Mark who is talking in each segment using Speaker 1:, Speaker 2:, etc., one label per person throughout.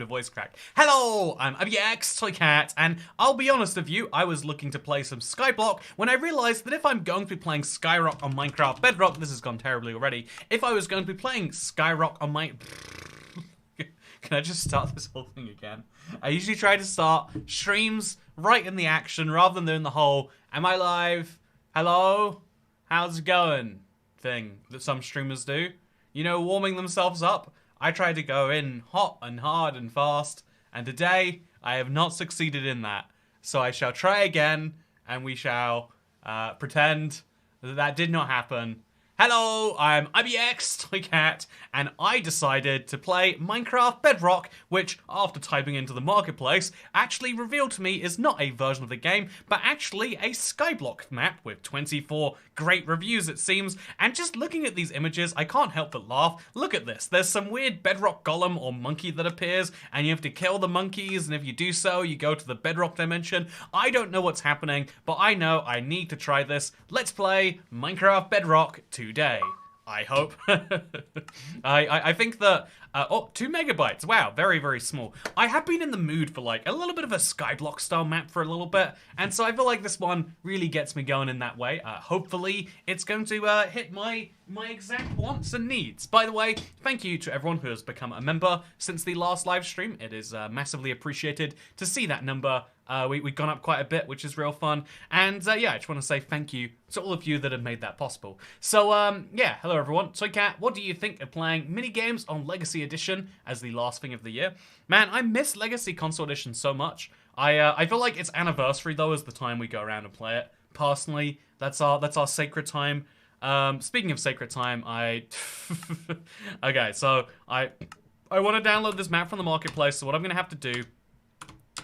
Speaker 1: a voice crack. Hello, I'm ibxtoycat, and I'll be honest with you, I was looking to play some SkyBlock when I realized that if I'm going to be playing Skyrock on Minecraft Bedrock, this has gone terribly already, if I was going to be playing Skyrock on my... Can I just start this whole thing again? I usually try to start streams right in the action rather than doing the whole, am I live? Hello? How's it going? Thing that some streamers do. You know, warming themselves up. I try to go in hot and hard and fast, and today I have not succeeded in that. So I shall try again, and we shall pretend that did not happen. Hello, I'm ibxtoycat, and I decided to play Minecraft Bedrock, which, after typing into the marketplace, actually revealed to me is not a version of the game, but actually a SkyBlock map with 24 great reviews, it seems. And just looking at these images, I can't help but laugh. Look at this. There's some weird Bedrock golem or monkey that appears, and you have to kill the monkeys, and if you do so, you go to the Bedrock dimension. I don't know what's happening, but I know I need to try this. Let's play Minecraft Bedrock today. I hope. I think that, 2 megabytes. Wow, very, very small. I have been in the mood for like a little bit of a SkyBlock style map for a little bit, and so I feel like this one really gets me going in that way. Hopefully it's going to hit my exact wants and needs. By the way, thank you to everyone who has become a member since the last live stream. It is massively appreciated to see that number. We've gone up quite a bit, which is real fun. And yeah, I just want to say thank you to all of you that have made that possible. So yeah, hello everyone. Toycat, what do you think of playing mini games on Legacy Edition as the last thing of the year? Man, I miss Legacy Console Edition so much. I feel like its anniversary though is the time we go around and play it. Personally, that's our sacred time. Speaking of sacred time, okay, so I want to download this map from the marketplace. So what I'm gonna have to do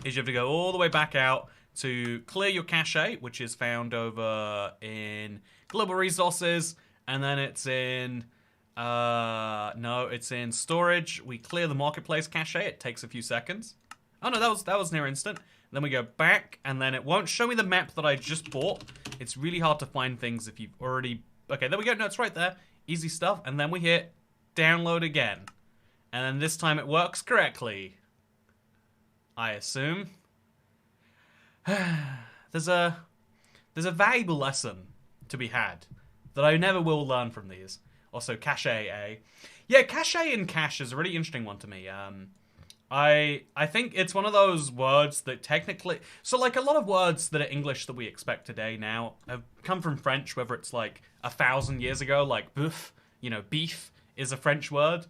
Speaker 1: is you have to go all the way back out to clear your cache, which is found over in global resources, and then it's in no, it's in storage. We clear the marketplace cache. It takes a few seconds. Oh no, that was near instant. Then we go back, and then it won't show me the map that I just bought. It's really hard to find things if you've already... Okay, there we go. No, it's right there. Easy stuff. And then we hit download again, and then this time it works correctly, I assume. There's a valuable lesson to be had that I never will learn from these. Also, cache, eh? Yeah, cache and cache is a really interesting one to me. I think it's one of those words that technically... So, like, a lot of words that are English that we expect today now have come from French, whether it's, like, 1,000 years ago, like boeuf, you know, beef is a French word,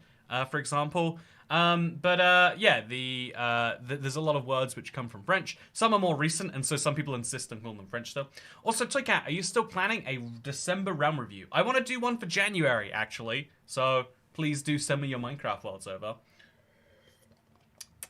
Speaker 1: for example. Yeah, there's a lot of words which come from French. Some are more recent, and so some people insist on calling them French still. Also, Toycat, are you still planning a December realm review? I want to do one for January, actually. So please do send me your Minecraft worlds over.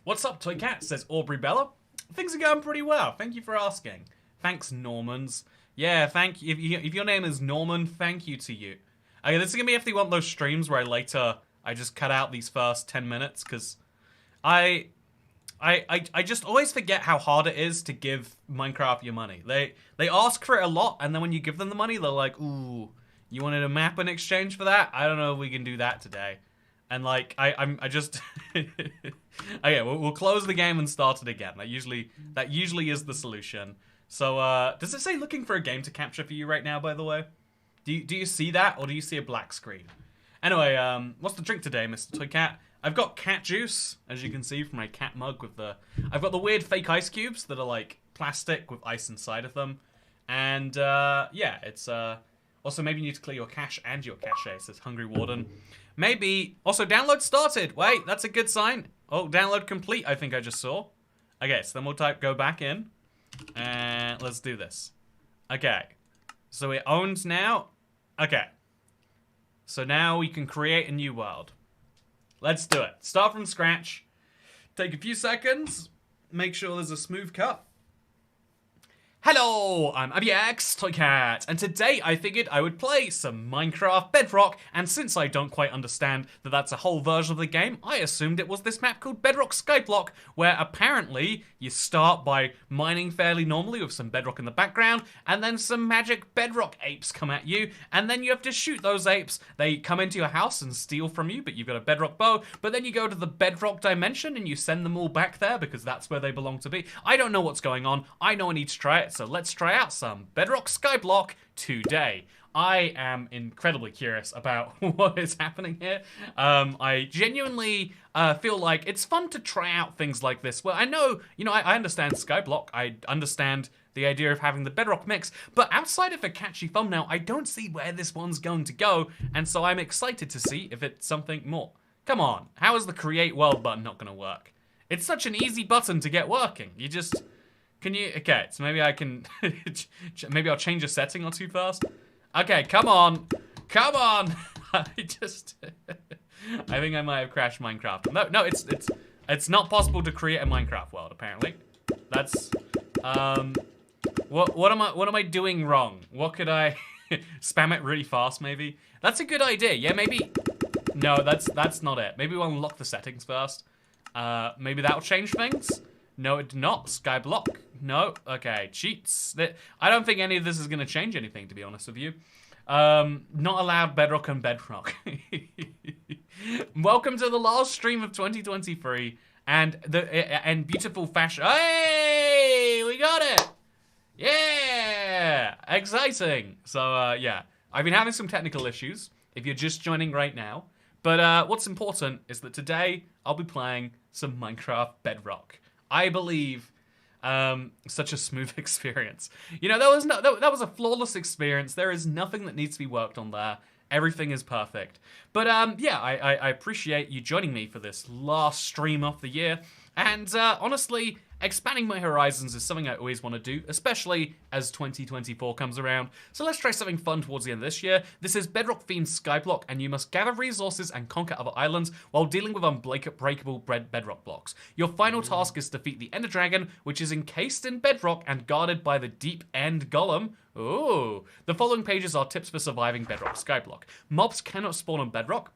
Speaker 1: What's up, Toycat? Says Aubrey Bella. Things are going pretty well. Thank you for asking. Thanks, Normans. Yeah, thank you. If your name is Norman, thank you to you. Okay, this is gonna be if they want those streams where I just cut out these first 10 minutes, because I just always forget how hard it is to give Minecraft your money. They ask for it a lot, and then when you give them the money, they're like, ooh, you wanted a map in exchange for that? I don't know if we can do that today. And like, I just... Okay, we'll close the game and start it again. That usually is the solution. So, does it say looking for a game to capture for you right now, by the way? Do you see that, or do you see a black screen? Anyway, what's the drink today, Mr. Toycat? I've got cat juice, as you can see from my cat mug with the... I've got the weird fake ice cubes that are like plastic with ice inside of them. And, yeah, it's, also maybe you need to clear your cache and your cache, says Hungry Warden. Maybe... Also, download started! Wait, that's a good sign. Oh, download complete, I think I just saw. Okay, so then we'll type go back in. And let's do this. Okay. So it owns now. Okay. So now we can create a new world. Let's do it. Start from scratch. Take a few seconds. Make sure there's a smooth cut. Hello, I'm ibxtoycat, and today I figured I would play some Minecraft Bedrock, and since I don't quite understand that that's a whole version of the game, I assumed it was this map called Bedrock SkyBlock, where apparently you start by mining fairly normally with some bedrock in the background, and then some magic bedrock apes come at you, and then you have to shoot those apes. They come into your house and steal from you, but you've got a bedrock bow, but then you go to the bedrock dimension and you send them all back there because that's where they belong to be. I don't know what's going on. I know I need to try it. So let's try out some Bedrock SkyBlock today. I am incredibly curious about what is happening here. I genuinely feel like it's fun to try out things like this. Well, I know, I understand SkyBlock. I understand the idea of having the Bedrock mix, but outside of a catchy thumbnail, I don't see where this one's going to go, and so I'm excited to see if it's something more. Come on, how is the Create World button not going to work? It's such an easy button to get working. You just... okay, so maybe I can, maybe I'll change a setting or two first. Okay, come on. I think I might have crashed Minecraft. No, it's not possible to create a Minecraft world, apparently. That's, what am I doing wrong? What could I, spam it really fast, maybe? That's a good idea, yeah, maybe, no, that's not it. Maybe we'll unlock the settings first. Maybe that'll change things? No, it did not. SkyBlock. No. Okay. Cheats. I don't think any of this is going to change anything, to be honest with you. Not allowed Bedrock and Bedrock. Welcome to the last stream of 2023 and beautiful fashion. Hey, we got it. Yeah, exciting. So yeah, I've been having some technical issues. If you're just joining right now, but what's important is that today I'll be playing some Minecraft Bedrock. I believe such a smooth experience. That was a flawless experience. There is nothing that needs to be worked on there. Everything is perfect. But yeah, I appreciate you joining me for this last stream of the year. And honestly, expanding my horizons is something I always want to do, especially as 2024 comes around. So let's try something fun towards the end of this year. This is Bedrock-themed Skyblock, and you must gather resources and conquer other islands while dealing with unbreakable bedrock blocks. Your final task is to defeat the Ender Dragon, which is encased in bedrock and guarded by the Deep End Golem. Ooh. The following pages are tips for surviving Bedrock Skyblock. Mobs cannot spawn on bedrock.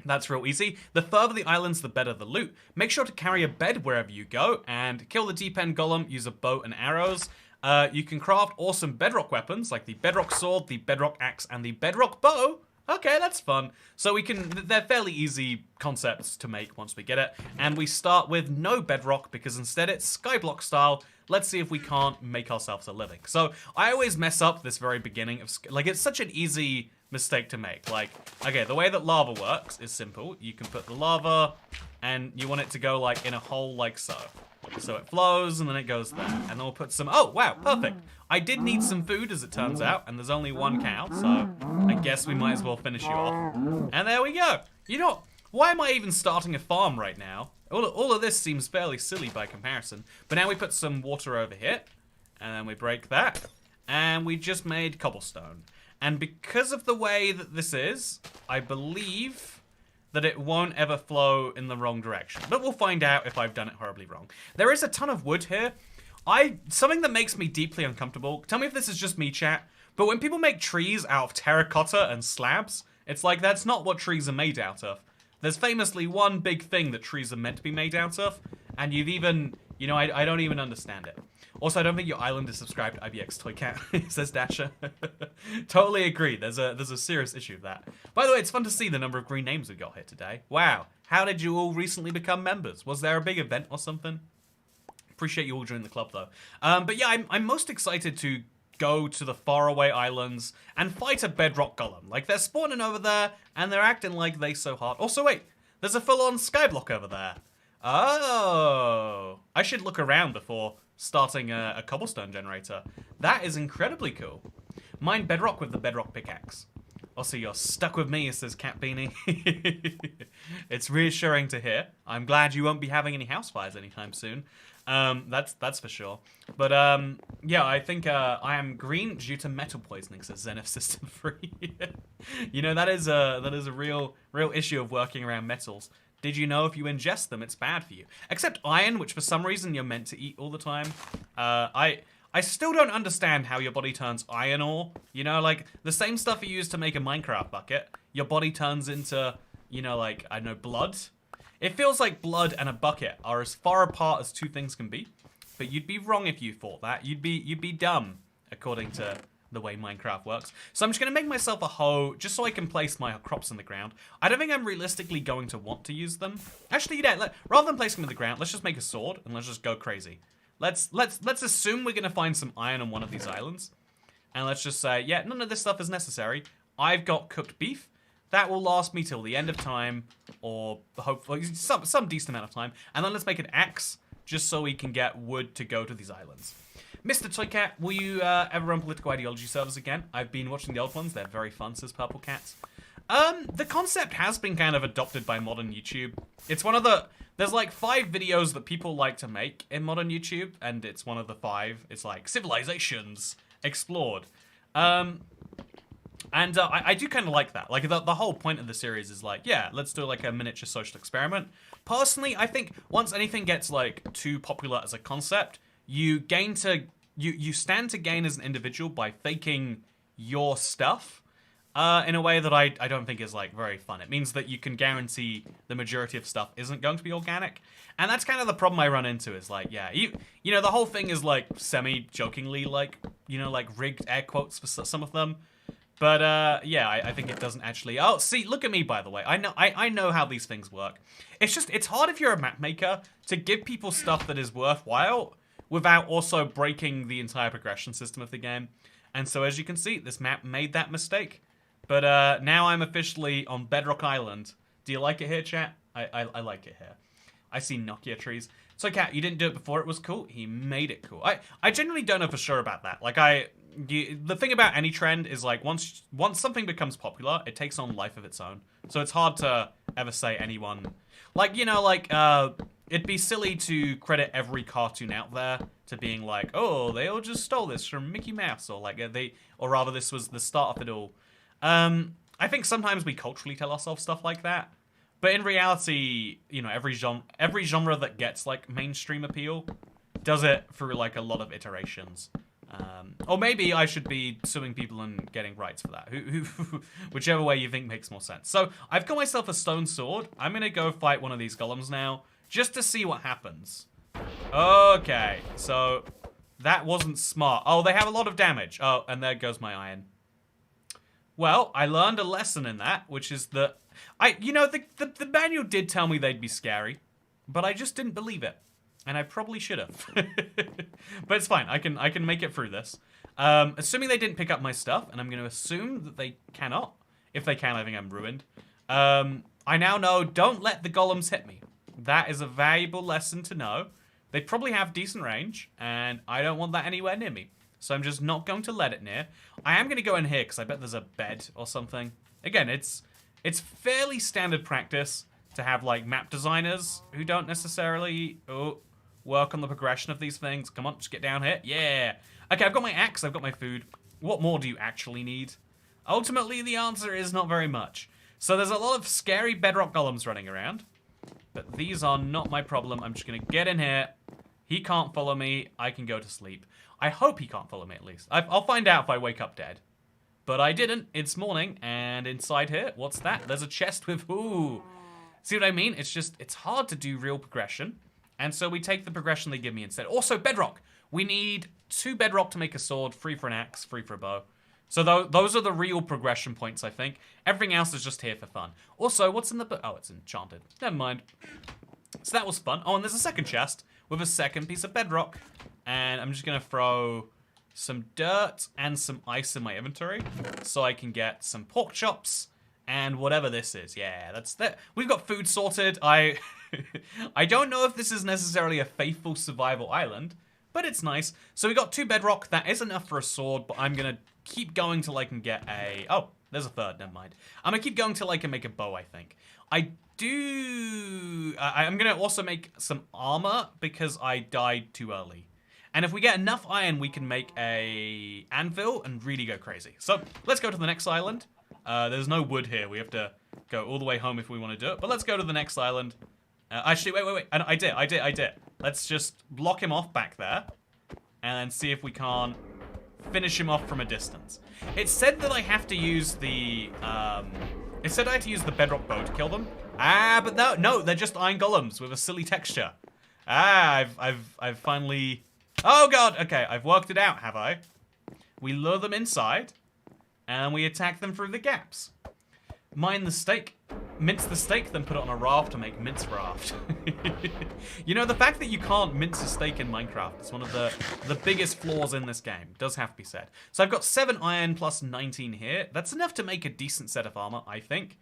Speaker 1: That's real easy. The further the islands, the better the loot. Make sure to carry a bed wherever you go, and kill the Deep End Golem, use a bow and arrows. You can craft awesome bedrock weapons, like the bedrock sword, the bedrock axe, and the bedrock bow. Okay, that's fun. So they're fairly easy concepts to make once we get it. And we start with no bedrock, because instead it's Skyblock style. Let's see if we can't make ourselves a living. So I always mess up this very beginning of, it's such an easy mistake to make. Like, okay, the way that lava works is simple. You can put the lava, and you want it to go like in a hole like so. So it flows, and then it goes there. And then we'll put some, oh wow, perfect. I did need some food, as it turns out, and there's only one cow, so I guess we might as well finish you off. And there we go. You know, why am I even starting a farm right now? All of this seems fairly silly by comparison. But now we put some water over here, and then we break that, and we just made cobblestone. And because of the way that this is, I believe that it won't ever flow in the wrong direction. But we'll find out if I've done it horribly wrong. There is a ton of wood here. Something that makes me deeply uncomfortable, tell me if this is just me, chat, but when people make trees out of terracotta and slabs, it's like that's not what trees are made out of. There's famously one big thing that trees are meant to be made out of, and you've even, I don't even understand it. Also, I don't think your island is subscribed to ibxtoycat, says Dasher. Totally agree. There's a serious issue with that. By the way, it's fun to see the number of green names we got here today. Wow. How did you all recently become members? Was there a big event or something? Appreciate you all joining the club, though. But yeah, I'm most excited to go to the faraway islands and fight a bedrock golem. Like, they're spawning over there, and they're acting like they so hard. Also, wait. There's a full-on skyblock over there. Oh. I should look around before starting a cobblestone generator. That is incredibly cool. Mine bedrock with the bedrock pickaxe. Also, you're stuck with me, says Cat Beanie. It's reassuring to hear. I'm glad you won't be having any house fires anytime soon. That's for sure. But yeah, I think I am green due to metal poisoning, says Zenith System 3. That is a real issue of working around metals. Did you know if you ingest them, it's bad for you? Except iron, which for some reason you're meant to eat all the time. I still don't understand how your body turns iron ore. You know, like, the same stuff you use to make a Minecraft bucket, your body turns into, you know, like, I don't know, blood. It feels like blood and a bucket are as far apart as two things can be. But you'd be wrong if you thought that. You'd be dumb, according to the way Minecraft works. So I'm just going to make myself a hoe, just so I can place my crops in the ground. I don't think I'm realistically going to want to use them. Actually, yeah, rather than placing them in the ground, let's just make a sword, and let's just go crazy. Let's assume we're going to find some iron on one of these islands. And let's just say, yeah, none of this stuff is necessary. I've got cooked beef. That will last me till the end of time, or hopefully some decent amount of time. And then let's make an axe, just so we can get wood to go to these islands. Mr. Toycat, will you ever run political ideology servers again? I've been watching the old ones. They're very fun, says Purple Cat. The concept has been kind of adopted by modern YouTube. It's one of the... There's like 5 videos that people like to make in modern YouTube, and it's one of the 5. It's like civilizations explored. I do kind of like that. Like, the whole point of the series is like, yeah, let's do like a miniature social experiment. Personally, I think once anything gets like too popular as a concept, you stand to gain as an individual by faking your stuff in a way that I don't think is like very fun. It means that you can guarantee the majority of stuff isn't going to be organic. And that's kind of the problem I run into is like, yeah, you know, the whole thing is like semi-jokingly like, you know, like rigged air quotes for some of them. But yeah, I think it doesn't actually. Oh, see, look at me, by the way. I know how these things work. It's hard if you're a map maker to give people stuff that is worthwhile without also breaking the entire progression system of the game. And so, as you can see, this map made that mistake. But now I'm officially on Bedrock Island. Do you like it here, chat? I like it here. I see Nokia trees. So, Cat, you didn't do it before it was cool? He made it cool. I genuinely don't know for sure about that. Like, the thing about any trend is, like, once something becomes popular, it takes on life of its own. So it's hard to ever say anyone... Like, you know, like, it'd be silly to credit every cartoon out there to being like, oh, they all just stole this from Mickey Mouse, or like, or rather this was the start of it all. I think sometimes we culturally tell ourselves stuff like that. But in reality, you know, every genre that gets, like, mainstream appeal does it through, like, a lot of iterations. Or maybe I should be suing people and getting rights for that. Whichever way you think makes more sense. So, I've got myself a stone sword. I'm gonna go fight one of these golems now, just to see what happens. Okay, so that wasn't smart. Oh, they have a lot of damage. Oh, and there goes my iron. Well, I learned a lesson in that, which is that you know, the manual did tell me they'd be scary, but I just didn't believe it. And I probably should have. But it's fine. I can make it through this. Assuming they didn't pick up my stuff, and I'm going to assume that they cannot. If they can, I think I'm ruined. I now know, don't let the golems hit me. That is a valuable lesson to know. They probably have decent range, and I don't want that anywhere near me. So I'm just not going to let it near. I am going to go in here, because I bet there's a bed or something. Again, it's fairly standard practice to have, like, map designers who don't necessarily work on the progression of these things. Come on, just get down here. Yeah. Okay, I've got my axe. I've got my food. What more do you actually need? Ultimately, the answer is not very much. So there's a lot of scary bedrock golems running around. But these are not my problem. I'm just going to get in here. He can't follow me. I can go to sleep. I hope he can't follow me, at least. I'll find out if I wake up dead. But I didn't. It's morning, and inside here, what's that? There's a chest with, ooh. See what I mean? It's hard to do real progression. And so we take the progression they give me instead. Also, bedrock. We need 2 bedrock to make a sword, 3 for an axe, 3 for a bow. So those are the real progression points, I think. Everything else is just here for fun. Also, what's in the book? Oh, it's enchanted. Never mind. So that was fun. Oh, and there's a second chest with a second piece of bedrock. And I'm just going to throw some dirt and some ice in my inventory so I can get some pork chops and whatever this is. Yeah, that's that. We've got food sorted. I don't know if this is necessarily a faithful survival island, but it's nice. So we got 2 bedrock. That is enough for a sword, but I'm going to keep going till I can get a... Oh, there's a third. Never mind. I'm going to keep going till I can make a bow, I think. I'm going to also make some armor because I died too early. And if we get enough iron, we can make a anvil and really go crazy. So let's go to the next island. There's no wood here. We have to go all the way home if we want to do it. But let's go to the next island. Actually, wait. I did. Let's just block him off back there. and see if we can't finish him off from a distance. It said that I have to use the, it said I had to use the bedrock bow to kill them. Ah, but no, they're just iron golems with a silly texture. Ah, I've finally, oh god, okay, I've worked it out, have I? We lure them inside, and we attack them through the gaps. Mine the steak, mince the steak, then put it on a raft to make mince raft. You know, the fact that you can't mince a steak in Minecraft is one of the biggest flaws in this game, does have to be said. So I've got 7 iron plus 19 here. That's enough to make a decent set of armor, I think.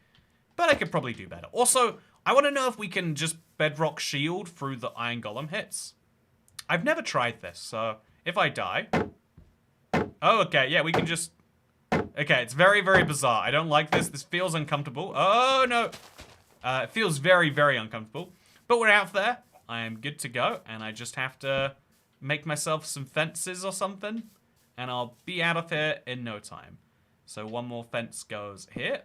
Speaker 1: But I could probably do better. Also, I want to know if we can just bedrock shield through the iron golem hits. I've never tried this, so if I die... Oh, okay, yeah, we can just... Okay, it's very, very bizarre. I don't like this. This feels uncomfortable. Oh, no. It feels very, very uncomfortable. But we're out there. I am good to go. And I just have to make myself some fences or something. And I'll be out of here in no time. So one more fence goes here.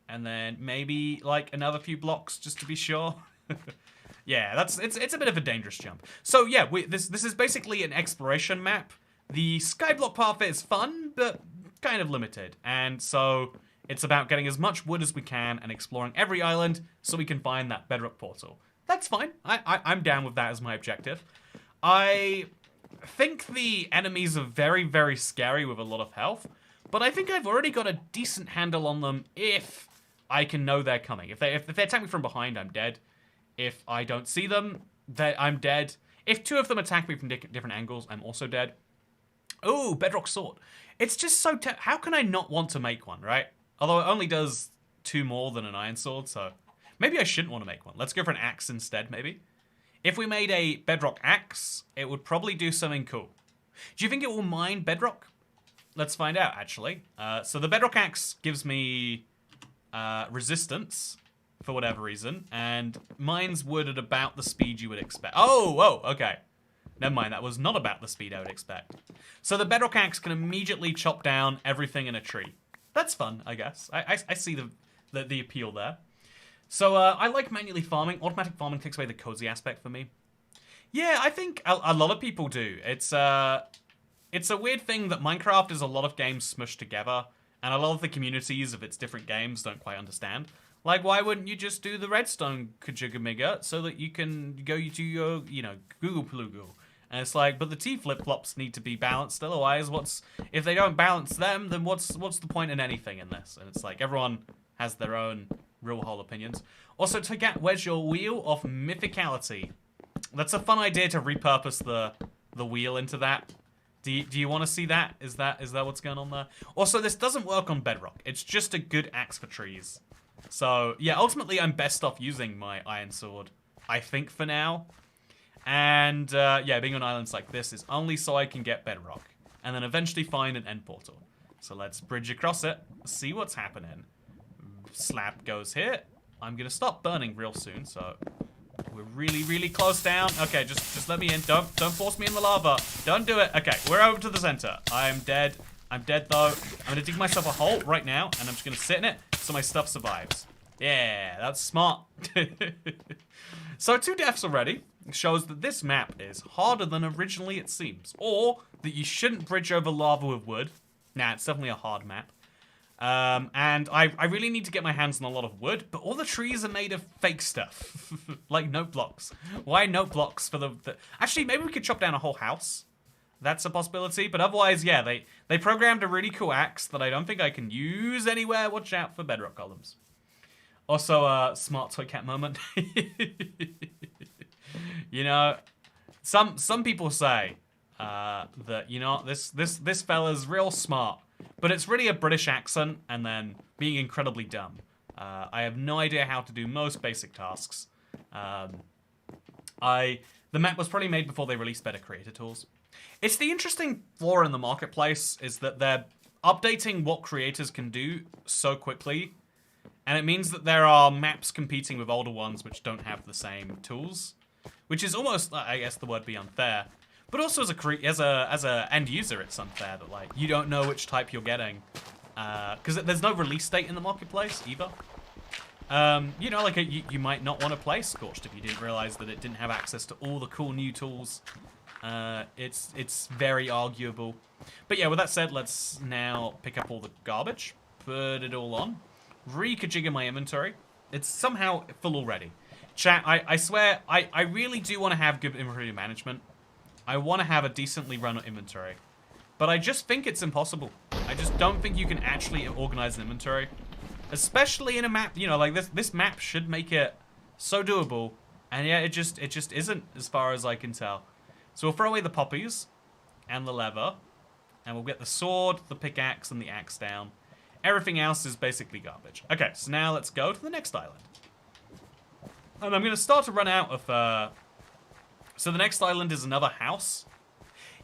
Speaker 1: And then maybe, like, another few blocks just to be sure. Yeah, it's a bit of a dangerous jump. So, yeah, this is basically an exploration map. The SkyBlock part of it is fun, but... kind of limited, and so it's about getting as much wood as we can and exploring every island so we can find that bedrock portal. That's fine. I'm down with that as my objective. I think the enemies are very, very scary with a lot of health, but I think I've already got a decent handle on them if I can know they're coming. If they attack me from behind, I'm dead. If I don't see them, I'm dead. If 2 of them attack me from different angles, I'm also dead. Ooh, bedrock sword. It's just so... how can I not want to make one, right? Although it only does 2 more than an iron sword, so... maybe I shouldn't want to make one. Let's go for an axe instead, maybe. If we made a bedrock axe, it would probably do something cool. Do you think it will mine bedrock? Let's find out, actually. So the bedrock axe gives me resistance, for whatever reason, and mines wood at about the speed you would expect. Oh, okay. Never mind, that was not about the speed I would expect. So the bedrock axe can immediately chop down everything in a tree. That's fun, I guess. I see the appeal there. So I like manually farming. Automatic farming takes away the cozy aspect for me. Yeah, I think a lot of people do. It's a weird thing that Minecraft is a lot of games smushed together, and a lot of the communities of its different games don't quite understand. Like, why wouldn't you just do the redstone kajigamiga so that you can go to your, Google Plugo? And it's like, but the T flip-flops need to be balanced, otherwise if they don't balance them, then what's the point in anything in this? And it's like, everyone has their own real whole opinions. Also, Toycat, where's your wheel of mythicality? That's a fun idea to repurpose the wheel into that. Do you want to see that? Is that what's going on there? Also, this doesn't work on bedrock. It's just a good axe for trees. So, yeah, ultimately, I'm best off using my iron sword, I think, for now. And, yeah, being on islands like this is only so I can get bedrock. And then eventually find an end portal. So let's bridge across it, see what's happening. Slab goes here. I'm going to stop burning real soon, so... we're really, really close down. Okay, just let me in. Don't force me in the lava. Don't do it. Okay, we're over to the center. I'm dead. I'm dead, though. I'm going to dig myself a hole right now, and I'm just going to sit in it so my stuff survives. Yeah, that's smart. So 2 deaths already. Shows that this map is harder than originally it seems. Or that you shouldn't bridge over lava with wood. Nah, it's definitely a hard map. And I really need to get my hands on a lot of wood, but all the trees are made of fake stuff. Like note blocks. Why note blocks for the... Actually, maybe we could chop down a whole house. That's a possibility, but otherwise, yeah, they programmed a really cool axe that I don't think I can use anywhere. Watch out for bedrock golems. Also, smart Toycat moment. You know, some people say that, you know, this fella's real smart, but it's really a British accent and then being incredibly dumb. I have no idea how to do most basic tasks. The map was probably made before they released better creator tools. It's the interesting flaw in the marketplace is that they're updating what creators can do so quickly, and it means that there are maps competing with older ones which don't have the same tools, which is almost, I guess the word be unfair, but also as a end user, it's unfair that like you don't know which type you're getting, because there's no release date in the marketplace either. You know, like you might not want to play Scorched if you didn't realize that it didn't have access to all the cool new tools It's very arguable. But yeah, with that said, let's now pick up all the garbage, put it all on, re-configure my inventory. It's somehow full already. Chat, I swear, I really do want to have good inventory management. I want to have a decently run inventory. But I just think it's impossible. I just don't think you can actually organize an inventory. Especially in a map, you know, like this map should make it so doable. And yeah, it just isn't, as far as I can tell. So we'll throw away the poppies and the leather. And we'll get the sword, the pickaxe, and the axe down. Everything else is basically garbage. Okay, so now let's go to the next island. And I'm going to start to run out of... So the next island is another house.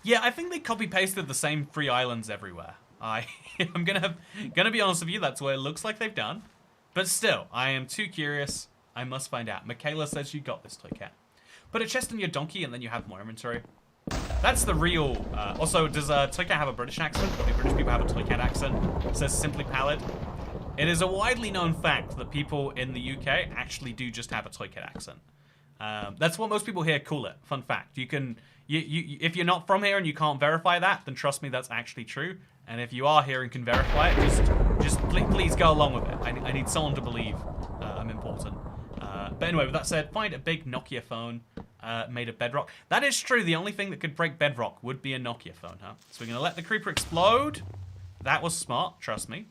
Speaker 1: Yeah, I think they copy-pasted the same 3 islands everywhere. I'm gonna be honest with you, that's what it looks like they've done. But still, I am too curious. I must find out. Michaela says you got this, Toycat. Put a chest on your donkey and then you have more inventory. That's the real... also, does Toycat have a British accent? Do British people have a Toycat accent? It says simply pallid. It is a widely known fact that people in the UK actually do just have a Toycat accent. That's what most people here call it. Fun fact. You can... if you're not from here and you can't verify that, then trust me, that's actually true. And if you are here and can verify it, just please go along with it. I need someone to believe I'm important. But anyway, with that said, find a big Nokia phone made of Bedrock. That is true. The only thing that could break Bedrock would be a Nokia phone, huh? So we're going to let the creeper explode. That was smart, trust me.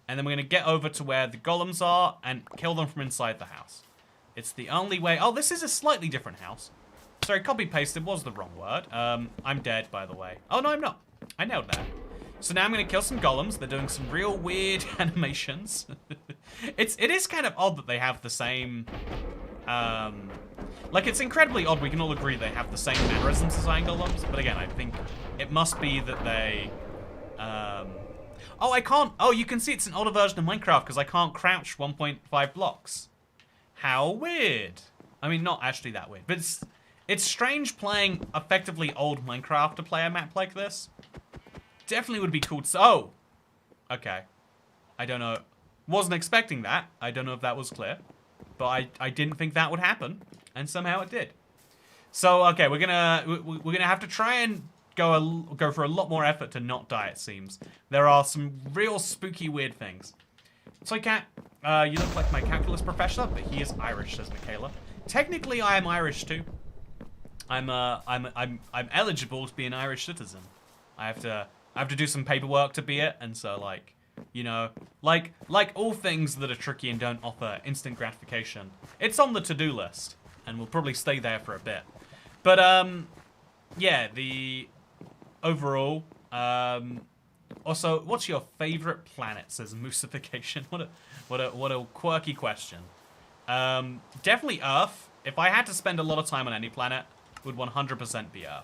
Speaker 1: And then we're going to get over to where the golems are and kill them from inside the house. It's the only way... Oh, this is a slightly different house. Sorry, copy-pasted was the wrong word. I'm dead, by the way. Oh, no, I'm not. I nailed that. So now I'm going to kill some golems. They're doing some real weird animations. It is kind of odd that they have the same... like, it's incredibly odd. We can all agree they have the same mannerisms as iron golems. But again, I think it must be that they... Oh, I can't... Oh, you can see it's an older version of Minecraft because I can't crouch 1.5 blocks. How weird. I mean, not actually that weird. But it's strange playing effectively old Minecraft to play a map like this. Definitely would be cool to... Oh! Okay. I don't know. Wasn't expecting that. I don't know if that was clear. But I didn't think that would happen. And somehow it did. So, okay, we're gonna have to try and go for a lot more effort to not die, it seems. There are some real spooky, weird things. Toycat, you look like my calculus professor, but he is Irish, says Michaela. Technically, I am Irish too. I'm eligible to be an Irish citizen. I have to do some paperwork to be it, and so like, you know, like all things that are tricky and don't offer instant gratification, it's on the to-do list, and we'll probably stay there for a bit. But yeah, the overall, also, what's your favorite planet? Says Moosification. What a quirky question. Definitely Earth. If I had to spend a lot of time on any planet, it would 100% be Earth.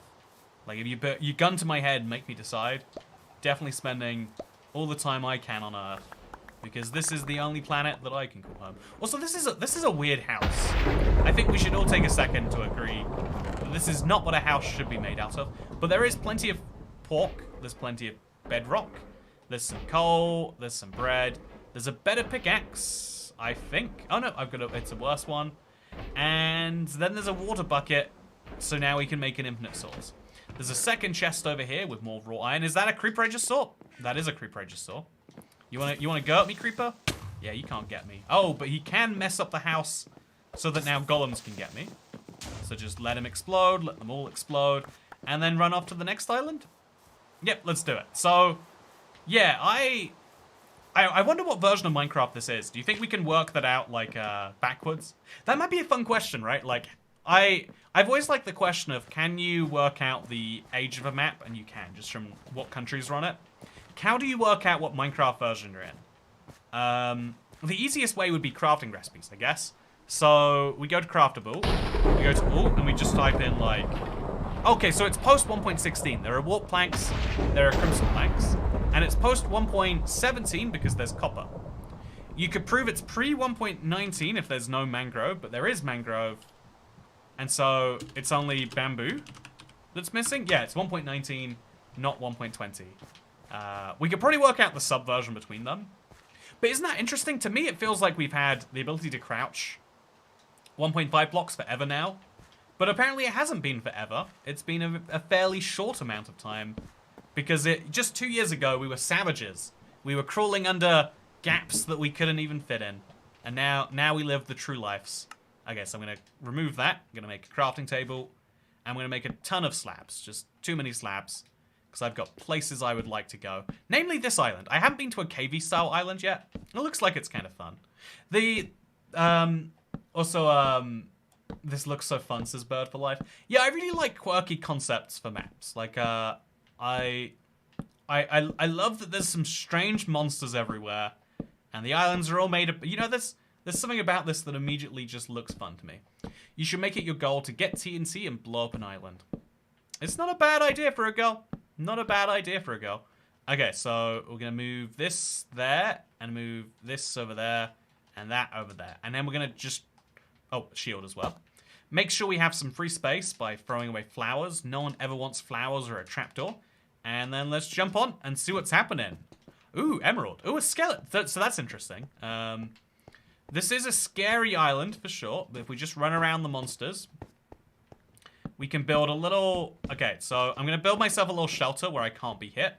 Speaker 1: Like, if you put your gun to my head and make me decide, definitely spending all the time I can on Earth, because this is the only planet that I can call home. Also, this is a weird house. I think we should all take a second to agree that this is not what a house should be made out of. But there is plenty of pork. There's plenty of bedrock. There's some coal. There's some bread. There's a better pickaxe, I think. Oh no, it's a worse one. And then there's a water bucket. So now we can make an infinite source. There's a second chest over here with more raw iron. Is that a creeper I just saw? That is a creeper I just saw. You wanna go at me, creeper? Yeah, you can't get me. Oh, but he can mess up the house so that now golems can get me. So just let him explode, let them all explode, and then run off to the next island? Yep, let's do it. So, yeah, I wonder what version of Minecraft this is. Do you think we can work that out, like, backwards? That might be a fun question, right? Like, I've always liked the question of, can you work out the age of a map? And you can, just from what countries are on it. How do you work out what Minecraft version you're in? The easiest way would be crafting recipes, I guess. So, we go to Craftable, we go to Alt, and we just type in, like... Okay, so it's post 1.16. There are warp planks, there are crimson planks, and it's post 1.17 because there's copper. You could prove it's pre 1.19 if there's no mangrove, but there is mangrove. And so, it's only bamboo that's missing? Yeah, it's 1.19, not 1.20. We could probably work out the subversion between them. But isn't that interesting? To me, it feels like we've had the ability to crouch 1.5 blocks forever now. But apparently it hasn't been forever. It's been a fairly short amount of time. Because just 2 years ago, we were savages. We were crawling under gaps that we couldn't even fit in. And now we live the true lives. Okay, so I'm going to remove that. I'm going to make a crafting table. I'm going to make a ton of slabs. Just too many slabs. Because I've got places I would like to go. Namely this island. I haven't been to a KV-style island yet. It looks like it's kind of fun. This looks so fun, says Bird for Life. Yeah, I really like quirky concepts for maps. Like, I love that there's some strange monsters everywhere. And the islands are all made of... You know, there's something about this that immediately just looks fun to me. You should make it your goal to get TNT and blow up an island. It's not a bad idea for a girl. Not a bad idea for a girl. Okay, so we're going to move this there. And move this over there. And that over there. And then we're going to just... Oh, shield as well. Make sure we have some free space by throwing away flowers. No one ever wants flowers or a trapdoor. And then let's jump on and see what's happening. Ooh, emerald. Ooh, a skeleton. So that's interesting. This is a scary island for sure. But if we just run around the monsters, we can build a little... Okay, so I'm going to build myself a little shelter where I can't be hit.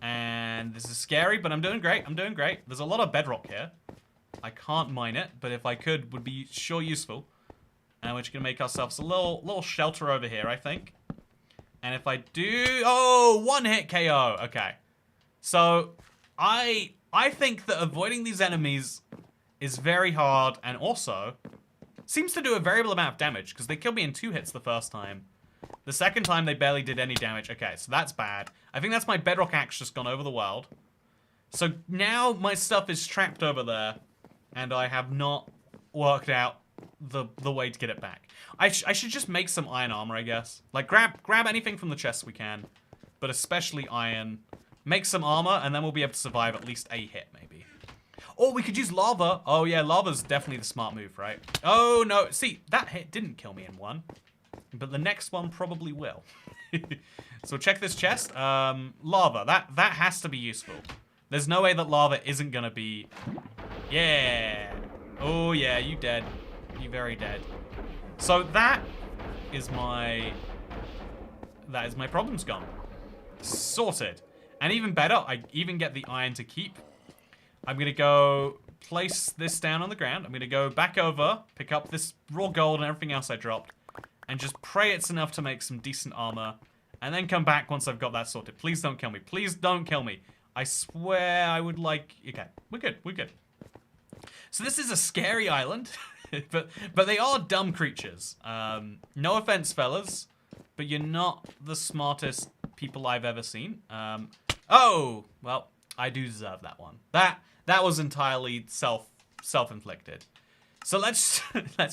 Speaker 1: And this is scary, but I'm doing great. I'm doing great. There's a lot of bedrock here. I can't mine it, but if I could, would be sure useful. And we're just going to make ourselves a little shelter over here, I think. And if I do... Oh, one hit KO. Okay. So, I think that avoiding these enemies is very hard and also seems to do a variable amount of damage because they killed me in 2 hits the first time. The second time, they barely did any damage. Okay, so that's bad. I think that's my bedrock axe just gone over the world. So now my stuff is trapped over there. And I have not worked out the way to get it back. I should just make some iron armor, I guess. Like, grab anything from the chest we can. But especially iron. Make some armor, and then we'll be able to survive at least a hit, maybe. Or we could use lava. Oh, yeah, lava's definitely the smart move, right? Oh, no. See, that hit didn't kill me in one. But the next one probably will. So check this chest. Lava. That has to be useful. There's no way that lava isn't going to be... Yeah. Oh, yeah, you dead. You very dead. So that is my problems gone. Sorted. And even better, I even get the iron to keep. I'm going to go place this down on the ground. I'm going to go back over, pick up this raw gold and everything else I dropped, and just pray it's enough to make some decent armor, and then come back once I've got that sorted. Please don't kill me. Please don't kill me. I swear I would like... Okay, we're good. We're good. So this is a scary island, but they are dumb creatures. No offense, fellas, but you're not the smartest people I've ever seen. Oh, well, I do deserve that one. That was entirely self-inflicted. So let's